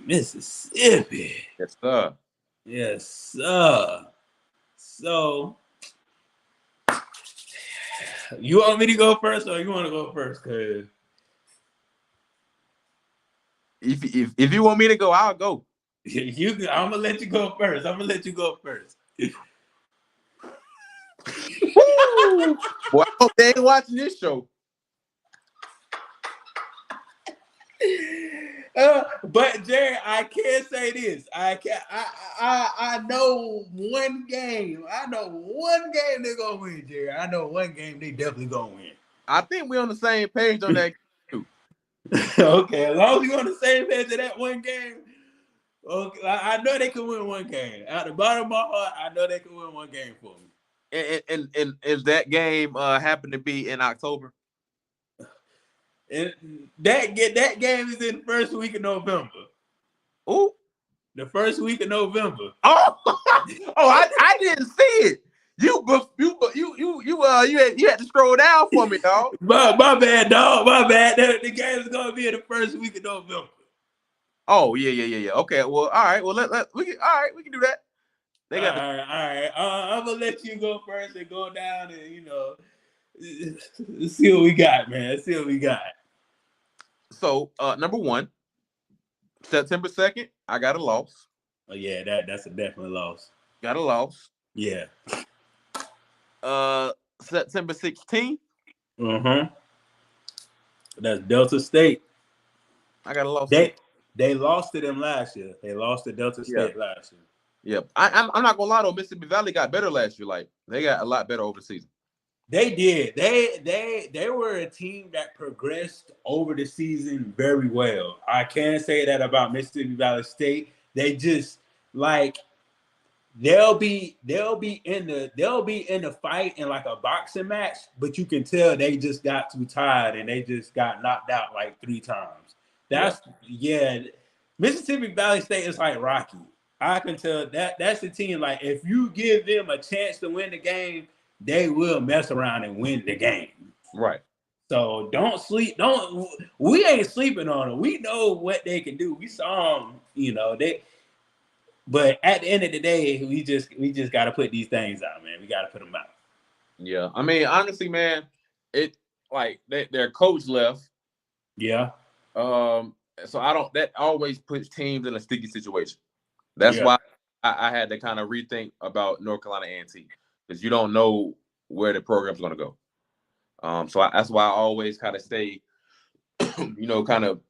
Speaker 1: Mississippi.
Speaker 3: Yes, sir.
Speaker 1: Yes, sir. So, you want me to go first, or you want to go first? Cause
Speaker 3: if you want me to go, I'll go.
Speaker 1: I'm gonna let you go first.
Speaker 3: Boy, I hope they ain't watching this show.
Speaker 1: But Jerry, I can't say this. I know one game. I know one game they're gonna win, Jerry. I know one game they definitely gonna win.
Speaker 3: I think we're on the same page on that too.
Speaker 1: Okay, as long as you're on the same page of that one game, okay, I know they can win one game. At the bottom of my heart, I know they can win one game for me.
Speaker 3: And if that game happened to be in October?
Speaker 1: And that game is in the first week of November.
Speaker 3: Ooh.
Speaker 1: The first week of November.
Speaker 3: Oh, I didn't see it. You had to scroll down for me, dog.
Speaker 1: My bad, dog. My bad. The game is gonna be in the first week of November.
Speaker 3: Oh yeah. Okay, well, all right. Well, we can do that. They got
Speaker 1: all right. I'm gonna let you go first and go down and see what we got, man. See what we got.
Speaker 3: So, number one, September 2nd, I got a loss.
Speaker 1: Oh yeah, that's a definite loss.
Speaker 3: Got a loss.
Speaker 1: Yeah.
Speaker 3: September 16th.
Speaker 1: That's Delta State.
Speaker 3: I got a loss.
Speaker 1: They lost to them last year. They lost to Delta State last year.
Speaker 3: Yep. I'm not gonna lie though, Mississippi Valley got better last year. Like they got a lot better over the season.
Speaker 1: They did. They were a team that progressed over the season very well. I can't say that about Mississippi Valley State. They just they'll be in the fight in like a boxing match, but you can tell they just got too tired and they just got knocked out like 3 times. Mississippi Valley State is like Rocky. I can tell that's the team. Like if you give them a chance to win the game, they will mess around and win the game.
Speaker 3: Right.
Speaker 1: So don't sleep. We ain't sleeping on them. We know what they can do. We saw them, but at the end of the day, we just got to put these things out, man. We got to put them out.
Speaker 3: Yeah. I mean, honestly, man, it like their coach left.
Speaker 1: Yeah.
Speaker 3: So that always puts teams in a sticky situation. That's why I had to kind of rethink about North Carolina A&T. Because you don't know where the program's going to go. That's why I always kind of stay, kind of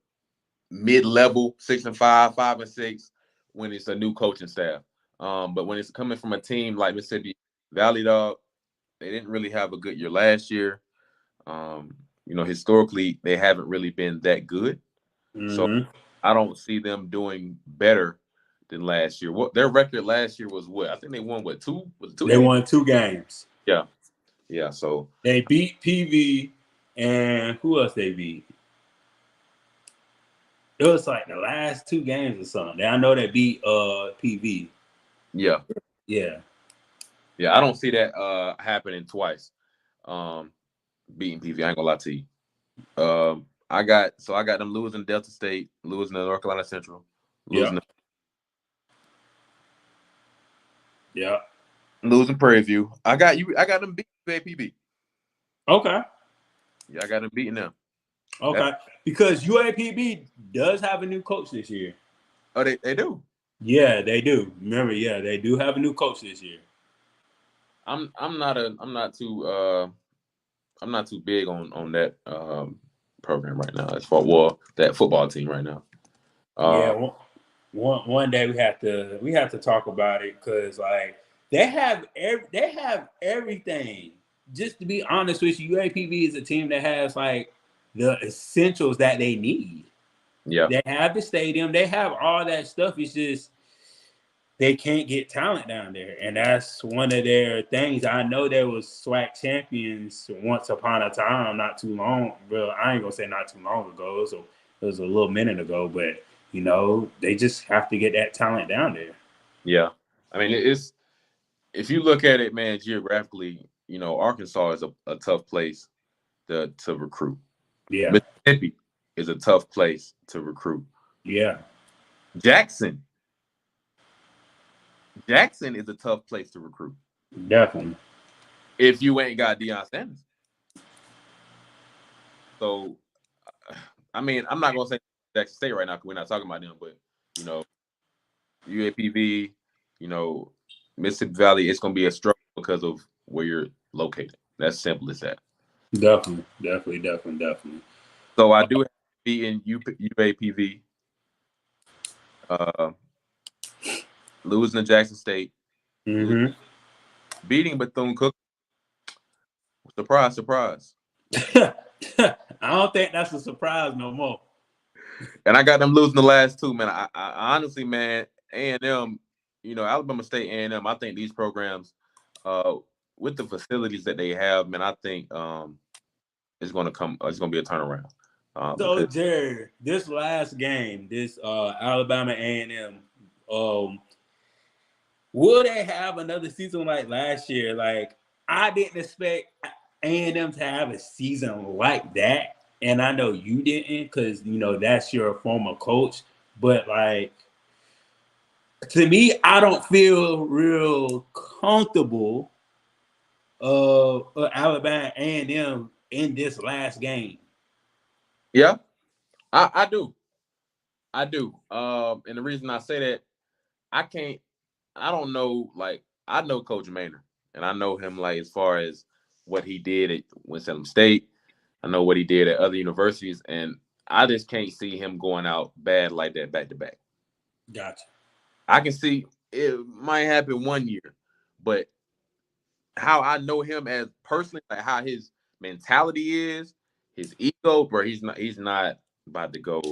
Speaker 3: mid-level, 6-5, 5-6, when it's a new coaching staff. But when it's coming from a team like Mississippi Valley, dog, they didn't really have a good year last year. Historically, they haven't really been that good. Mm-hmm. So I don't see them doing better than last year. What their record last year was what? I think they won 2? Was it 2?
Speaker 1: They won 2 games.
Speaker 3: Yeah. So
Speaker 1: they beat PV, and who else they beat? It was like the last 2 games or something. I know they beat PV.
Speaker 3: Yeah. I don't see that happening twice. Beating PV. I ain't gonna lie to you. I got them losing Delta State, losing to North Carolina Central, losing. Losing Prairie View. I got them beating UAPB.
Speaker 1: Okay.
Speaker 3: Yeah, I got them beating them.
Speaker 1: Okay. Because UAPB does have a new coach this year.
Speaker 3: Oh, they do?
Speaker 1: Yeah, they do. Remember, yeah, they do have a new coach this year.
Speaker 3: I'm not too big on that program right now. As far that football team right now.
Speaker 1: Yeah, one day we have to talk about it because like they have everything. Just to be honest with you, UAPB is a team that has like the essentials that they need.
Speaker 3: Yeah.
Speaker 1: They have the stadium, they have all that stuff. It's just they can't get talent down there, and that's one of their things. I know there was SWAC champions once upon a time, not too long. Well, I ain't gonna say not too long ago. It was a little minute ago, but they just have to get that talent down there.
Speaker 3: Yeah. I mean, it's if you look at it, man, geographically, Arkansas is a tough place to recruit.
Speaker 1: Yeah,
Speaker 3: Mississippi is a tough place to recruit.
Speaker 1: yeah,
Speaker 3: Jackson is a tough place to recruit.
Speaker 1: definitely.
Speaker 3: If you ain't got Deion Sanders. So, I mean, I'm not gonna say Jackson State right now because we're not talking about them, but UAPB, Mississippi Valley, it's gonna be a struggle because of where you're located. That's simple as that.
Speaker 1: Definitely.
Speaker 3: So I do have to be in UAPV, losing to Jackson State,
Speaker 1: Mm-hmm.
Speaker 3: beating Bethune-Cookman. Surprise.
Speaker 1: I don't think that's a surprise no more.
Speaker 3: And I got them losing the last two, man. I honestly, man, A&M, Alabama State A&M, I think these programs, with the facilities that they have, man, I think it's going to be a turnaround.
Speaker 1: So, Jared, this last game, this Alabama A&M, will they have another season like last year? Like, I didn't expect A&M to have a season like that. And I know you didn't because, that's your former coach. But, like, to me, I don't feel real comfortable Alabama A&M in this last game.
Speaker 3: Yeah, I do. And the reason I say that, I don't know, like, I know Coach Maynard, and I know him, like, as far as what he did at Winston-Salem State. I know what he did at other universities, and I just can't see him going out bad like that back to back.
Speaker 1: Gotcha.
Speaker 3: I can see it might happen one year, but how I know him as personally, like how his mentality is, his ego, bro, he's not about to go.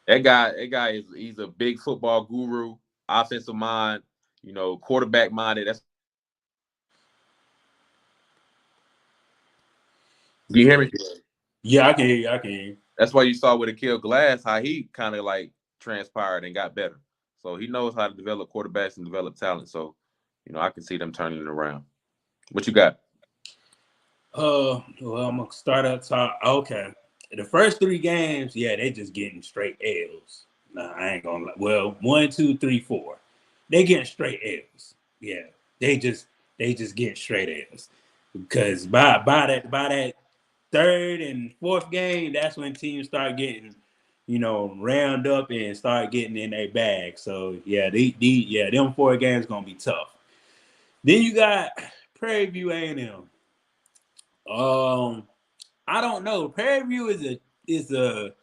Speaker 3: That guy he's a big football guru, offensive mind, quarterback minded. That's you hear me?
Speaker 1: Yeah, I can hear you.
Speaker 3: That's why you saw with Akil Glass how he kind of like transpired and got better. So he knows how to develop quarterbacks and develop talent. So, I can see them turning it around. What you got?
Speaker 1: Well, I'm gonna start up top. Okay, the first three games, yeah, they just getting straight L's. Nah, I ain't gonna lie. Well, 1, 2, 3, 4, they getting straight L's. Yeah, they just getting straight L's because by that third and fourth game, that's when teams start getting, round up and start getting in their bag. So yeah, them 4 games gonna be tough. Then you got Prairie View A&M. I don't know. Prairie View is a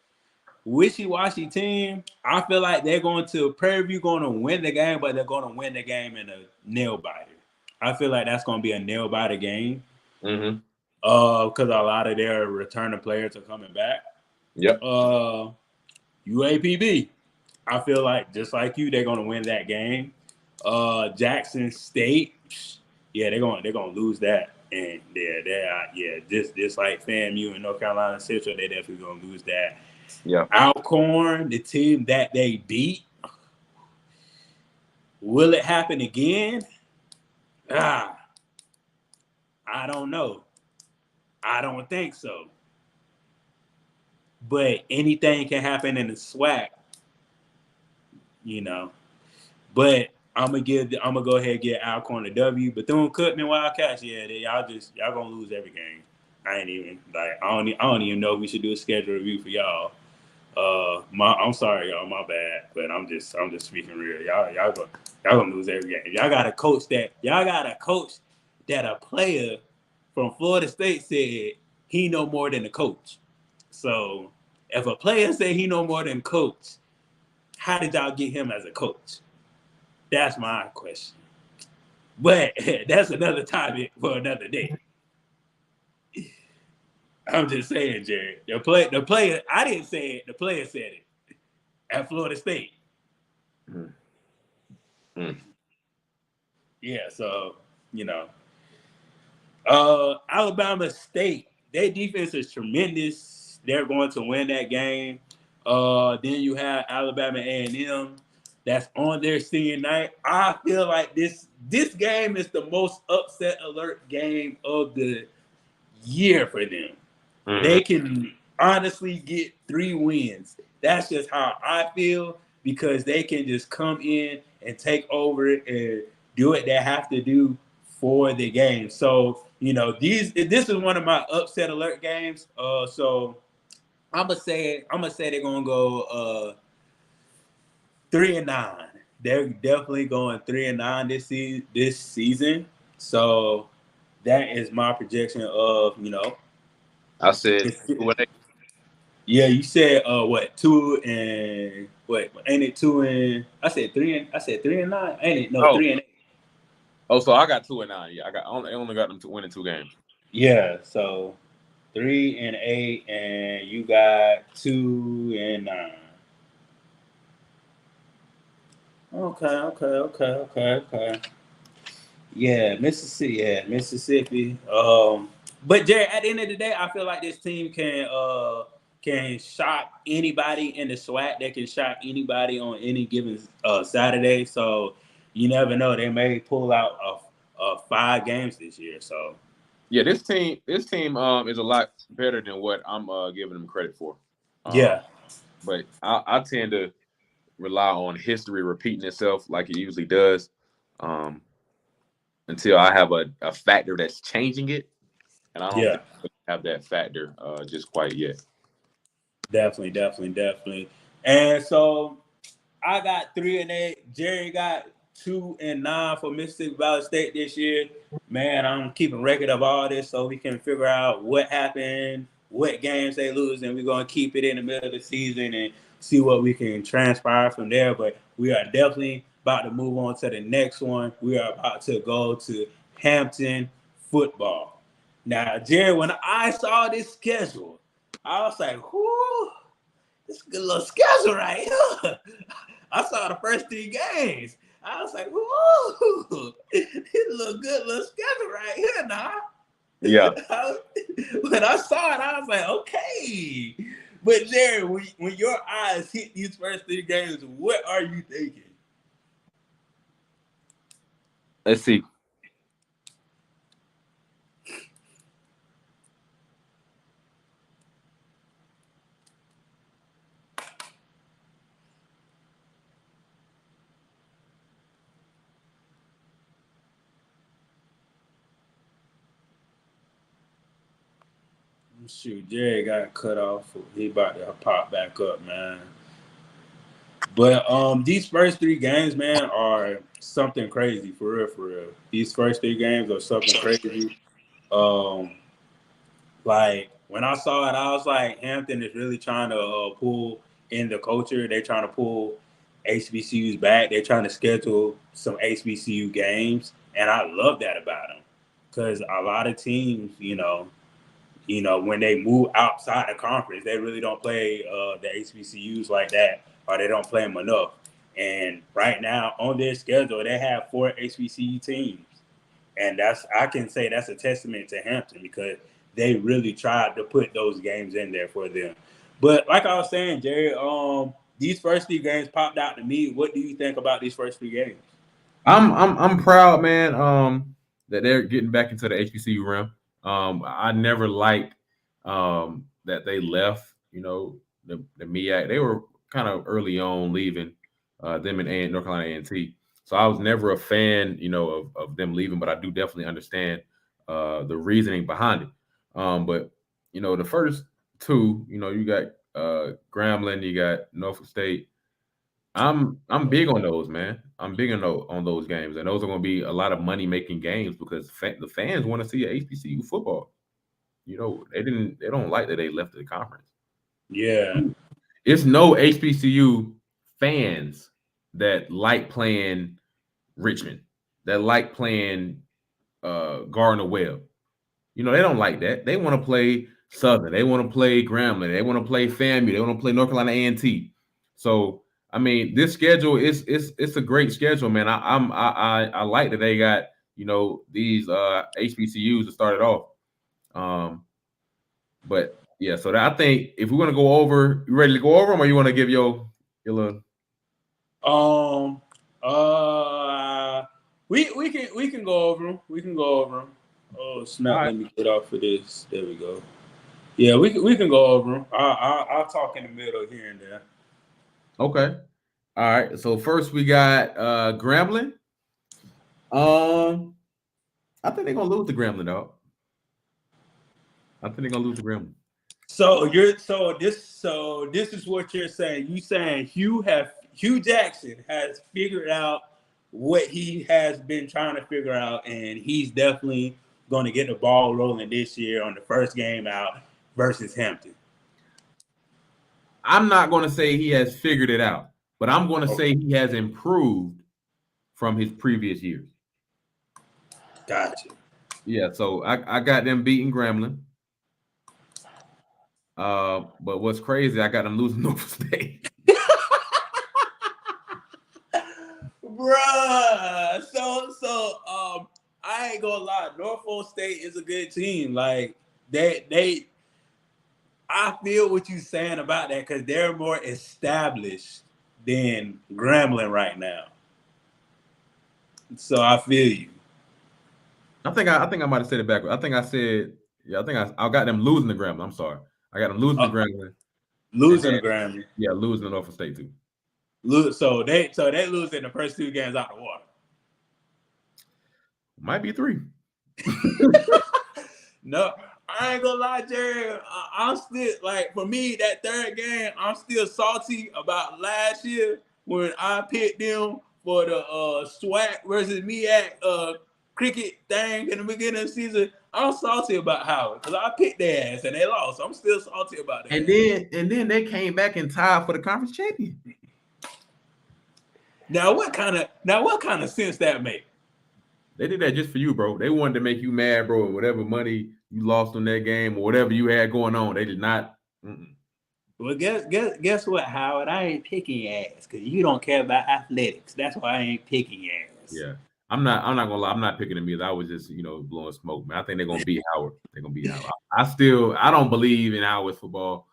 Speaker 1: wishy-washy team. I feel like Prairie View going to win the game, but they're going to win the game in a nail biter. I feel like that's going to be a nail biter game.
Speaker 3: Mm-hmm.
Speaker 1: Because a lot of their returning players are coming back.
Speaker 3: Yep.
Speaker 1: UAPB, I feel like just like you, they're going to win that game. Jackson State, yeah, they're going to lose that. And just like FAMU and North Carolina Central, they're definitely going to lose that.
Speaker 3: Yeah.
Speaker 1: Alcorn, the team that they beat, will it happen again? I don't know. I don't think so. But anything can happen in the SWAC, But I'm gonna go ahead and get Alcorn a W. Bethune-Cookman Wildcats, yeah, y'all gonna lose every game. I don't even know if we should do a schedule review for y'all. I'm sorry, y'all. My bad, but I'm just speaking real. Y'all gonna lose every game. Y'all got a coach that a player from Florida State said he know more than the coach. So if a player said he know more than coach, how did y'all get him as a coach? That's my question. But that's another topic for another day. I'm just saying, Jared. The player. I didn't say it. The player said it at Florida State. Yeah. So Alabama State. Their defense is tremendous. They're going to win that game. Then you have Alabama A&M. That's on their senior night. I feel like this game is the most upset alert game of the year for them. Mm-hmm. They can honestly get 3 wins. That's just how I feel, because they can just come in and take over and do what they have to do for the game. So, this is one of my upset alert games. So I'm gonna say they're gonna go 3-9. They're definitely going 3-9 this season. So that is my projection of
Speaker 3: I said
Speaker 1: Yeah, you said what 2 and what ain't it 2 and I said 3-9 ain't it 3-8.
Speaker 3: Oh, so I got 2-9. Yeah, I only got them to winning 2 games.
Speaker 1: Yeah, so 3-8 and you got 2-9. Okay. Yeah, Mississippi. But Jerry, at the end of the day, I feel like this team can shock anybody in the SWAC. They can shock anybody on any given Saturday. So you never know. They may pull out 5 games this year. So
Speaker 3: yeah, this team is a lot better than what I'm giving them credit for.
Speaker 1: Yeah,
Speaker 3: but I tend to rely on history repeating itself like it usually does, until I have a factor that's changing it, and I don't think I have that factor just quite yet.
Speaker 1: Definitely. And so I got 3-8. Jerry got 2-9 for Mississippi Valley State this year. Man, I'm keeping record of all this so we can figure out what happened, what games they lose, and we're going to keep it in the middle of the season and see what we can transpire from there. But we are definitely about to move on to the next one. We are about to go to Hampton football. Now, Jerry, when I saw this schedule, I was like, whoo, this is a good little schedule right here. I saw the first 3 games. I was like, whoo, this is a good little schedule right here now.
Speaker 3: Yeah.
Speaker 1: When I saw it, I was like, okay. But Jerry, when your eyes hit these first 3 games, what are you thinking?
Speaker 3: Let's see.
Speaker 1: Shoot, Jerry got cut off. He about to pop back up, man. But these first 3 games, man, are something crazy for real. These first 3 games are something crazy. Like when I saw it, I was like, Hampton is really trying to pull in the culture. They're trying to pull HBCUs back. They're trying to schedule some HBCU games, and I love that about them because a lot of teams, when they move outside the conference, they really don't play the HBCUs like that, or they don't play them enough. And right now on their schedule, they have 4 HBCU teams, and I can say that's a testament to Hampton because they really tried to put those games in there for them. But like I was saying, Jerry, these first 3 games popped out to me. What do you think about these first 3 games?
Speaker 3: I'm proud, man, that they're getting back into the HBCU realm. I never liked that they left, the MEAC. They were kind of early on leaving, them and North Carolina A&T. So I was never a fan, of them leaving, but I do definitely understand the reasoning behind it. But the first 2, you got Grambling, you got Norfolk State. I'm big on those, man. I'm big on those games, and those are going to be a lot of money making games because the fans want to see a HBCU football. You know, they don't like that they left the conference.
Speaker 1: Yeah.
Speaker 3: It's no HBCU fans that like playing Richmond, that like playing Gardner Webb. You know, they don't like that. They want to play Southern. They want to play Grambling. They want to play FAMU. They want to play North Carolina A&T. So, I mean, this schedule is it's a great schedule, man. I like that they got, you know, these HBCUs to start it off. But yeah, so I think if we're gonna go over, you ready to go over them, or you want to give your little?
Speaker 1: We can go over them. We can go over them. Oh snap!
Speaker 3: Right.
Speaker 1: Let me get off of this. There we go. Yeah, we can go over them. I'll talk in the middle here and there.
Speaker 3: Okay. All right. So first we got Grambling. I think they're gonna lose to Grambling, dog. I think they're gonna lose to Grambling.
Speaker 1: So this is what you're saying. You saying Hugh Jackson has figured out what he has been trying to figure out, and he's definitely going to get the ball rolling this year on the first game out versus Hampton.
Speaker 3: I'm not going to say he has figured it out, but I'm going to say he has improved from his previous years.
Speaker 1: Gotcha.
Speaker 3: Yeah, so I got them beating Grambling. But what's crazy, I got them losing Norfolk State.
Speaker 1: Bruh. So I ain't gonna lie, Norfolk State is a good team. Like they I feel what you're saying about that because they're more established than Grambling right now. So I feel you.
Speaker 3: I think I might have said it backwards. I think I said, yeah, I think I got them losing to Grambling. I'm sorry. I got them losing to Grambling.
Speaker 1: Losing to Grambling.
Speaker 3: Yeah, losing to Norfolk State too.
Speaker 1: So they lose in the first two games out the water.
Speaker 3: Might be 3.
Speaker 1: No, I ain't gonna lie, Jerry. I'm still like, for me, that third game, I'm still salty about last year when I picked them for the SWAC versus MEAC cricket thing in the beginning of the season. I'm salty about Howard because I picked their ass and they lost. I'm still salty about that.
Speaker 3: And then they came back and tied for the conference champion.
Speaker 1: Now what kind of sense that make?
Speaker 3: They did that just for you, bro. They wanted to make you mad, bro. And whatever money you lost on that game or whatever you had going on, they did not.
Speaker 1: Well, guess what, Howard? I ain't picking your ass because you don't care about athletics. That's why I ain't picking your ass.
Speaker 3: Yeah, I'm not gonna lie. I'm not picking them either. I was just blowing smoke, man. I think they're gonna beat Howard. They're gonna beat Howard. I don't believe in Howard's football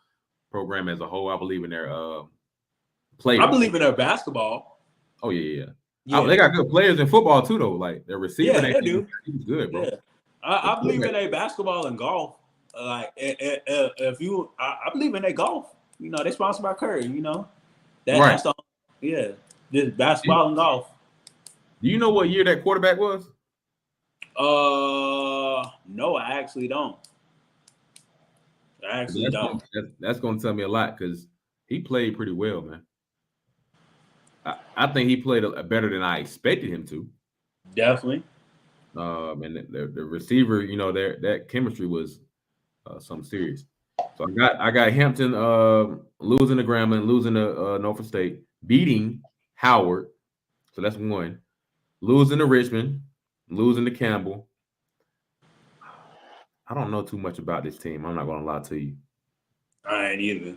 Speaker 3: program as a whole. I believe in their players.
Speaker 1: I believe in their basketball.
Speaker 3: Oh yeah. They got good players in football too, though. Like their receiver,
Speaker 1: they do.
Speaker 3: He's good, bro.
Speaker 1: Yeah. I believe in their basketball and golf. If you, I believe in their golf. You know, they sponsored by Curry. You know, that's all. Yeah, this basketball and golf.
Speaker 3: Do you know what year that quarterback was?
Speaker 1: No, I actually don't.
Speaker 3: That's going to tell me a lot because he played pretty well, man. I think he played better than I expected him to.
Speaker 1: Definitely.
Speaker 3: And the receiver, that chemistry was something serious. So I got Hampton losing to Grambling, losing to Norfolk State, beating Howard. So that's 1. Losing to Richmond, losing to Campbell. I don't know too much about this team. I'm not gonna lie to you.
Speaker 1: I ain't either.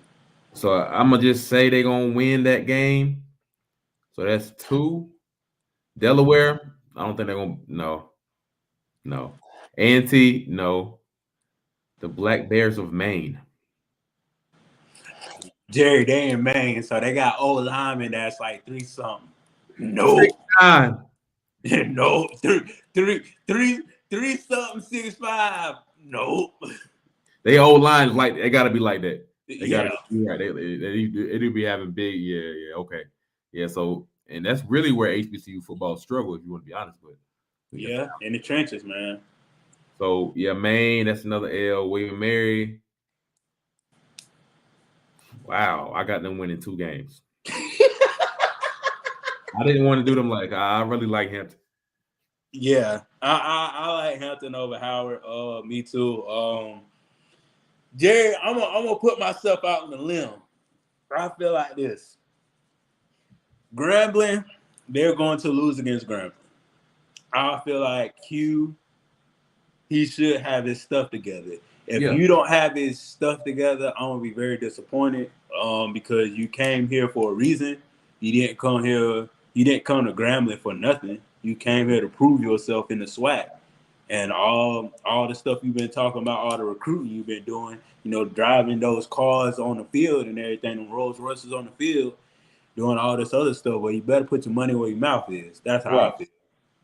Speaker 3: So I'm gonna just say they're gonna win that game. So that's 2. Delaware, I don't think they're gonna. No. A&T, no. The Black Bears of Maine.
Speaker 1: Jerry, they in Maine, so they got old linemen that's like 3 something. No.
Speaker 3: 6'9".
Speaker 1: No. 3 something 6'5". No.
Speaker 3: They old lines they gotta be like that. They
Speaker 1: yeah.
Speaker 3: gotta be right. They do be having big, okay. Yeah, so and that's really where HBCU football struggles, if you want to be honest with.
Speaker 1: Yeah, in the trenches, man.
Speaker 3: So yeah, Maine, that's another L. William Mary. Wow, I got them winning 2 games. I didn't want to do them like I really like Hampton.
Speaker 1: Yeah, I like Hampton over Howard. Me too. Jerry, I'm gonna put myself out on the limb. I feel like this. Grambling, they're going to lose against Grambling. I feel like Q, he should have his stuff together. If
Speaker 3: Yeah.
Speaker 1: you don't have his stuff together, I'm gonna be very disappointed. Because you came here for a reason. You didn't come here. You didn't come to Grambling for nothing. You came here to prove yourself in the SWAC. And all the stuff you've been talking about, all the recruiting you've been doing, driving those cars on the field and everything, the Rolls Royces on the field, doing all this other stuff. Well, you better put your money where your mouth is. That's how I feel.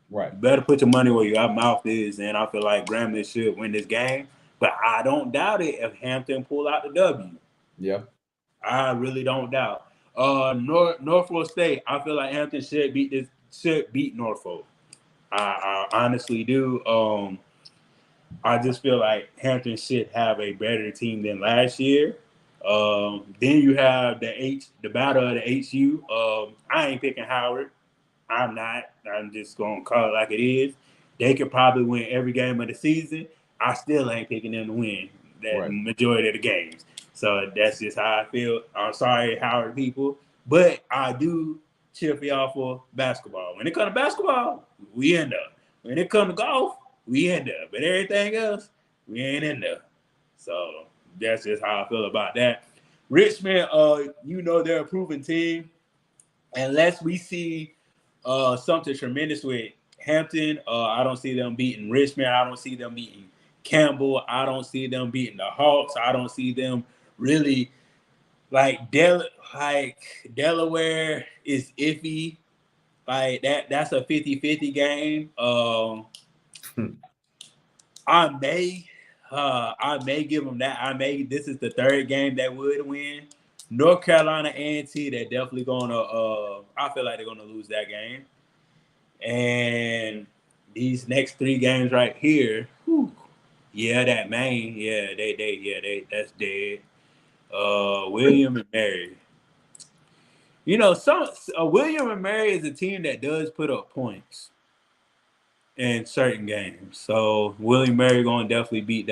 Speaker 3: Right.
Speaker 1: You better put your money where your mouth is, and I feel like Grambling should win this game. But I don't doubt it if Hampton pull out the W.
Speaker 3: Yeah.
Speaker 1: I really don't doubt. Norfolk State, I feel like Hampton should beat Norfolk. I honestly do. I just feel like Hampton should have a better team than last year. Then you have the battle of the HU. I ain't picking Howard. I'm not. I'm just gonna call it like it is. They could probably win every game of the season. I still ain't picking them to win that majority of the games. So that's just how I feel. I'm sorry, Howard people, but I do cheer for y'all for basketball. When it comes to basketball, we in there. When it comes to golf, we in there. But everything else, we ain't in there. So that's just how I feel about that. Richmond, they're a proven team. Unless we see something tremendous with Hampton, I don't see them beating Richmond. I don't see them beating Campbell. I don't see them beating the Hawks. I don't see them really like Delaware is iffy. Like that's a 50-50 game. I may give them that. This is the third game that would win. North Carolina A&T, they're definitely gonna I feel like they're gonna lose that game. And these next 3 games right here, that Maine, that's dead. William and Mary. William and Mary is a team that does put up points in certain games. So William Mary gonna definitely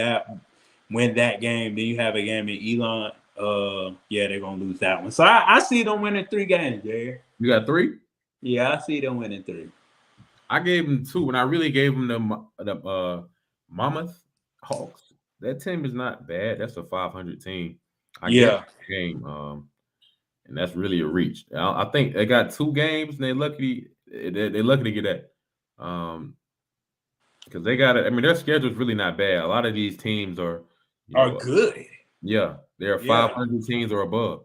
Speaker 1: win that game. Then you have a game in Elon. They're gonna lose that one. So I see them winning 3 games, Jerry.
Speaker 3: You got 3?
Speaker 1: Yeah, I see them winning 3.
Speaker 3: I gave them 2, and I really gave them the Monmouth Hawks. That team is not bad. That's a 500 team. I guess game, and that's really a reach. I think they got 2 games, and they're lucky to get that. Because they got it. I mean, their schedule is really not bad. A lot of these teams are
Speaker 1: good.
Speaker 3: Yeah, they're 500 teams or above.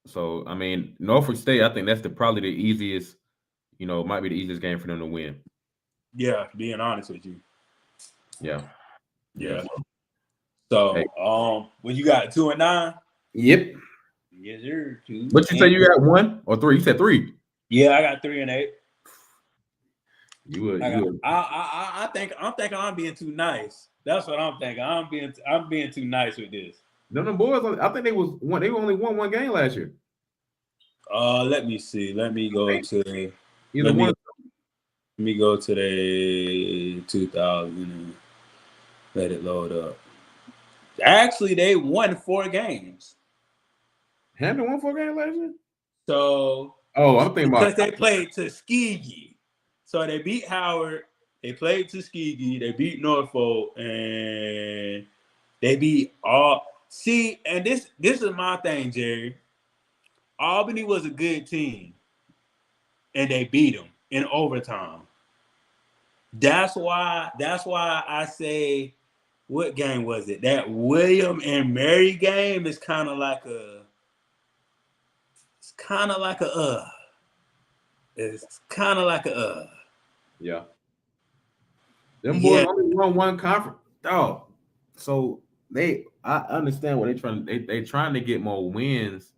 Speaker 3: So I mean, Norfolk State. I think that's probably the easiest. Might be the easiest game for them to win.
Speaker 1: Yeah, being honest with you.
Speaker 3: Yeah.
Speaker 1: So, well, you got 2 and 9.
Speaker 3: Yep.
Speaker 1: Yes, sir. 2.
Speaker 3: But you say you got 1 or 3? You said 3.
Speaker 1: Yeah, I got 3 and 8.
Speaker 3: You would.
Speaker 1: I think I'm being too nice. That's what I'm thinking. I'm being too nice with this.
Speaker 3: No, boys. I think they only won 1 game last year.
Speaker 1: Let me see. Let me go to. Let me go to the 2000. Let it load up. Actually, they won 4 games.
Speaker 3: Hampton won 4 games last year?
Speaker 1: So.
Speaker 3: I'm thinking
Speaker 1: because they played Tuskegee. So they beat Howard. They played Tuskegee. They beat Norfolk, and they beat all. See, and this is my thing, Jerry. Albany was a good team, and they beat them in overtime. That's why I say, what game was it? That William and Mary game is kind of like a. It's kind of like a.
Speaker 3: Yeah. Them boys only won 1 conference. Oh, so I understand what they're trying to get more wins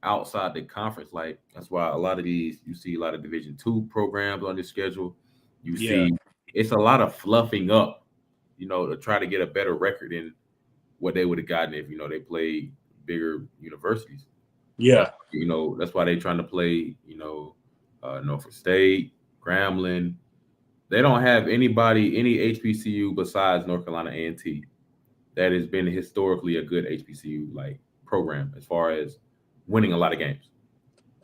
Speaker 3: outside the conference. Like that's why a lot of these you see a lot of Division II programs on this schedule. You see it's a lot of fluffing up, to try to get a better record than what they would have gotten if they played bigger universities.
Speaker 1: Yeah.
Speaker 3: You know, that's why they're trying to play, you know, Norfolk State, Grambling. They don't have any HBCU besides North Carolina A&T that has been historically a good HBCU like program as far as winning a lot of games.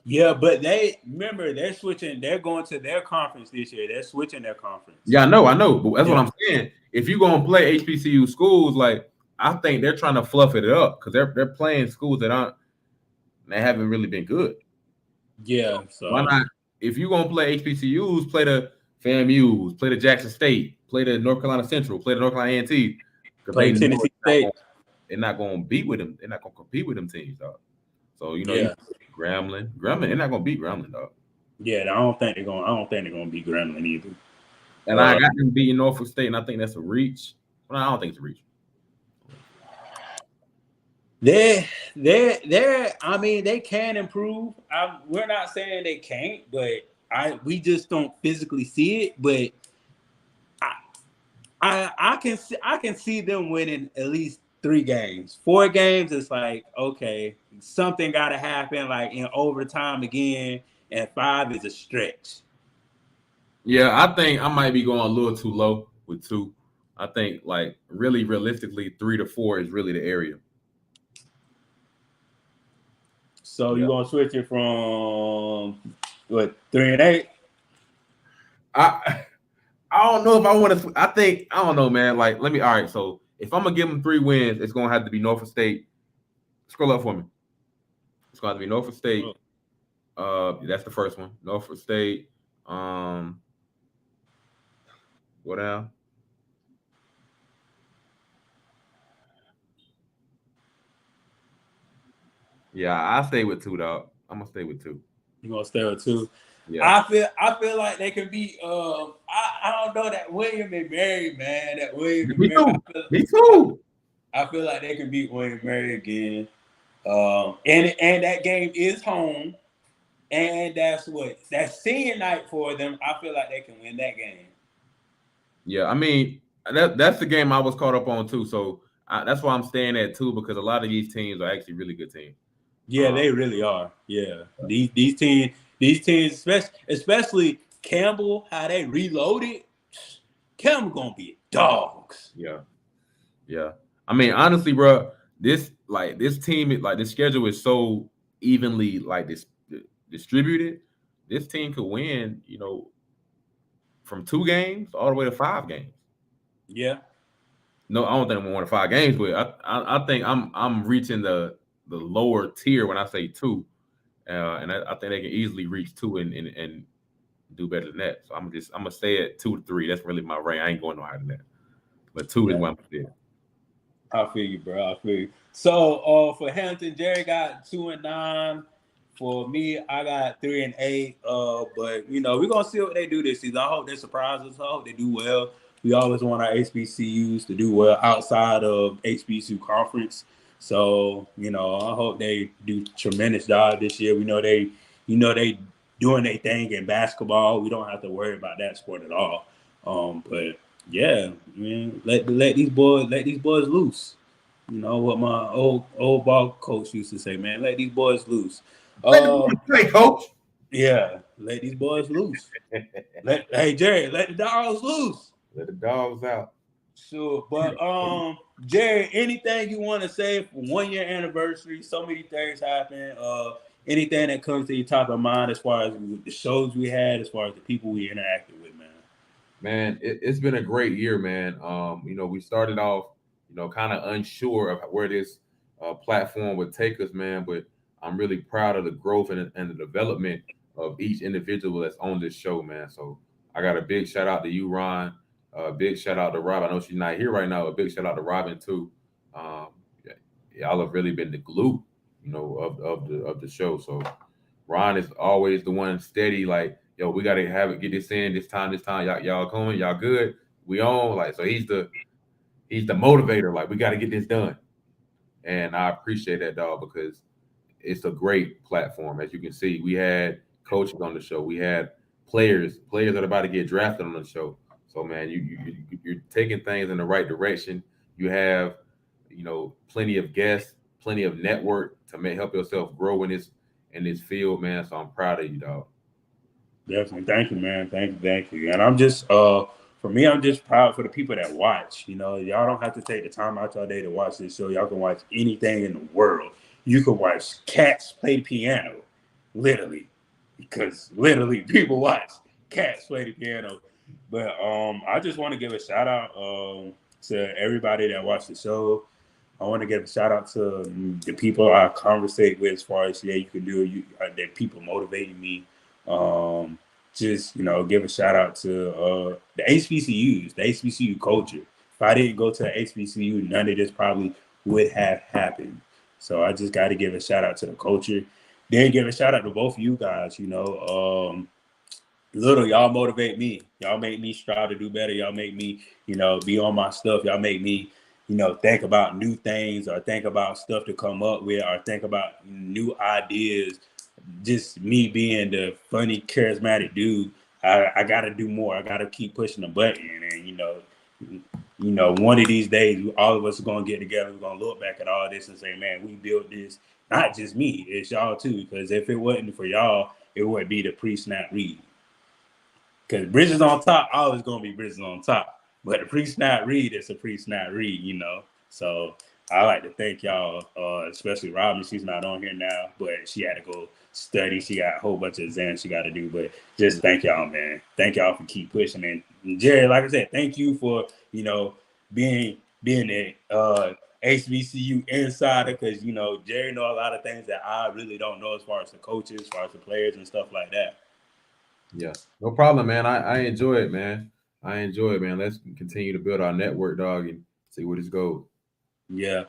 Speaker 1: Yeah, but they remember they're switching. They're going to their conference this year. They're switching their conference.
Speaker 3: Yeah, I know, but that's what I'm saying. If you're gonna play HBCU schools, like I think they're trying to fluff it up because they're playing schools that haven't really been good.
Speaker 1: Yeah, so
Speaker 3: why not? If you're gonna play HBCUs, play the FAMU's, play the Jackson State, play the North Carolina Central, play the North Carolina A&T, because
Speaker 1: play Tennessee State.
Speaker 3: They're not gonna beat with them. They're not gonna compete with them teams, dog. So you know,
Speaker 1: Yeah.
Speaker 3: Grambling, they're not gonna beat Grambling, dog.
Speaker 1: Yeah, I don't think they're gonna beat Grambling either.
Speaker 3: And I got them beating Norfolk State, and I think that's a reach. Well, I don't think it's a reach.
Speaker 1: They're. I mean, they can improve. We're not saying they can't, but we just don't physically see it. But I can see them winning at least 3 games. 4 games, it's like, okay, something got to happen, like in overtime again, and 5 is a stretch.
Speaker 3: Yeah, I think I might be going a little too low with 2. I think, like, really realistically, 3 to 4 is really the area.
Speaker 1: So you're going to switch it from, what, 3 and 8?
Speaker 3: I don't know if I want to. I don't know, man. Like, all right. So if I'm gonna give them 3 wins, it's gonna have to be Norfolk State. Scroll up for me. It's gonna have to be Norfolk State. That's the first one. Norfolk State. What down? Yeah, I stay with 2, dog. I'm gonna stay with 2.
Speaker 1: You're gonna stay with 2.
Speaker 3: Yeah.
Speaker 1: I feel like they can beat. I don't know that William and Mary, man. That William and
Speaker 3: Me
Speaker 1: Mary.
Speaker 3: too. Me too.
Speaker 1: I feel like they can beat William and Mary again. And that game is home, and that's senior night for them. I feel like they can win that game.
Speaker 3: Yeah, I mean that's the game I was caught up on too. So that's why I'm staying at 2 because a lot of these teams are actually really good teams.
Speaker 1: Yeah, they really are. Yeah, these teams, especially Campbell, how they reloaded. Campbell gonna be dogs.
Speaker 3: Yeah. I mean, honestly, bro, this team, like this schedule is so evenly distributed. This team could win, you know, from 2 games all the way to 5 games.
Speaker 1: Yeah.
Speaker 3: No, I don't think I'm gonna win 5 games, but I think I'm reaching the lower tier when I say 2, and I think they can easily reach 2 and do better than that. So I'm gonna stay at 2 to 3. That's really my range. I ain't going no higher than that. But 2 is what I'm there.
Speaker 1: I feel you, bro. I feel you. So for Hampton, Jerry got 2 and 9. For me, I got 3 and 8. But you know, we're gonna see what they do this season. I hope they surprise us. I hope they do well. We always want our HBCUs to do well outside of HBCU conference. So, you know, I hope they do tremendous job this year. We know they doing their thing in basketball. We don't have to worry about that sport at all. But yeah, man, let these boys loose. You know what my old ball coach used to say, man, let these boys loose.
Speaker 3: Let the boys play, coach.
Speaker 1: Yeah, let these boys loose. Hey Jerry, let the dogs loose.
Speaker 3: Let the dogs out.
Speaker 1: Sure, but Jerry, anything you want to say for 1-year anniversary? So many things happen. Anything that comes to your top of mind as far as the shows we had, as far as the people we interacted with, man.
Speaker 3: Man, it's been a great year, man. You know, we started off, you know, kind of unsure of where this platform would take us, man. But I'm really proud of the growth and the development of each individual that's on this show, man. So I got a big shout out to you, Ron. A big shout out to Rob. I know she's not here right now. A big shout out to Robin too. Y'all have really been the glue, you know, of the show. So Ron is always the one steady, like, yo, we gotta get this in this time. Y'all coming, y'all good. We on, like, so he's the motivator. Like, we got to get this done, and I appreciate that, dog, because it's a great platform. As you can see, we had coaches on the show. We had players that are about to get drafted on the show. So, man, you're taking things in the right direction. You have, you know, plenty of guests plenty of network to help yourself grow in this field, man. So I'm proud of you, dog.
Speaker 1: Definitely. Thank you, man. Thank you. And I'm just for me, I'm just proud for the people that watch. You know, y'all don't have to take the time out your day to watch this show. Y'all can watch anything in the world. You can watch cats play piano, literally. Because literally people watch cats play the piano. But I just want to give a shout out to everybody that watched the show. I want to give a shout out to the people I conversate with as far as you can do it. That people motivating me. Just give a shout out to the HBCUs, the HBCU culture. If I didn't go to the HBCU, none of this probably would have happened. So I just got to give a shout out to the culture. Then give a shout out to both of you guys. Little y'all motivate me. Y'all make me strive to do better. Y'all make me, be on my stuff. Y'all make me, think about new things or think about stuff to come up with or think about new ideas. Just me being the funny, charismatic dude, I got to do more. I got to keep pushing the button. And, one of these days, all of us are going to get together. We're going to look back at all this and say, man, we built this. Not just me, it's y'all too. Because if it wasn't for y'all, it wouldn't be the pre-snap read. Because Bridges on Top, always going to be Bridges on Top. But the pre-snap read is a pre-snap read, So I like to thank y'all, especially Robin. She's not on here now, but she had to go study. She got a whole bunch of exams she got to do. But just thank y'all, man. Thank y'all for keep pushing. And Jerry, like I said, thank you for, being a HBCU insider because, Jerry know a lot of things that I really don't know as far as the coaches, as far as the players and stuff like that.
Speaker 3: Yeah, no problem, man. I enjoy it, man. Let's continue to build our network, dog, and see where this goes.
Speaker 1: Yeah.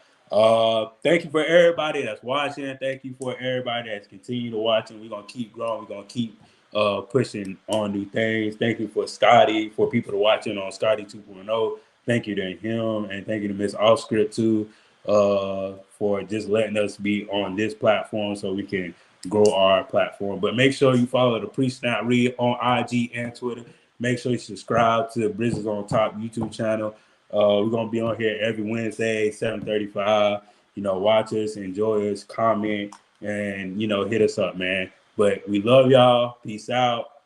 Speaker 1: Thank you for everybody that's watching. Thank you for everybody that's continuing to watch. We're gonna keep growing. We're gonna keep pushing on new things. Thank you for Scotty, for people to watching on Scotty 2.0. Thank you to him, and thank you to Miss Offscript too, for just letting us be on this platform so we can grow our platform. But make sure you follow the Pre-Snap Read on IG and Twitter. Make sure you subscribe to the Bridges on Top YouTube channel. We're gonna be on here every Wednesday, 7:35. Watch us, enjoy us, comment, and hit us up, man. But we love y'all. Peace out.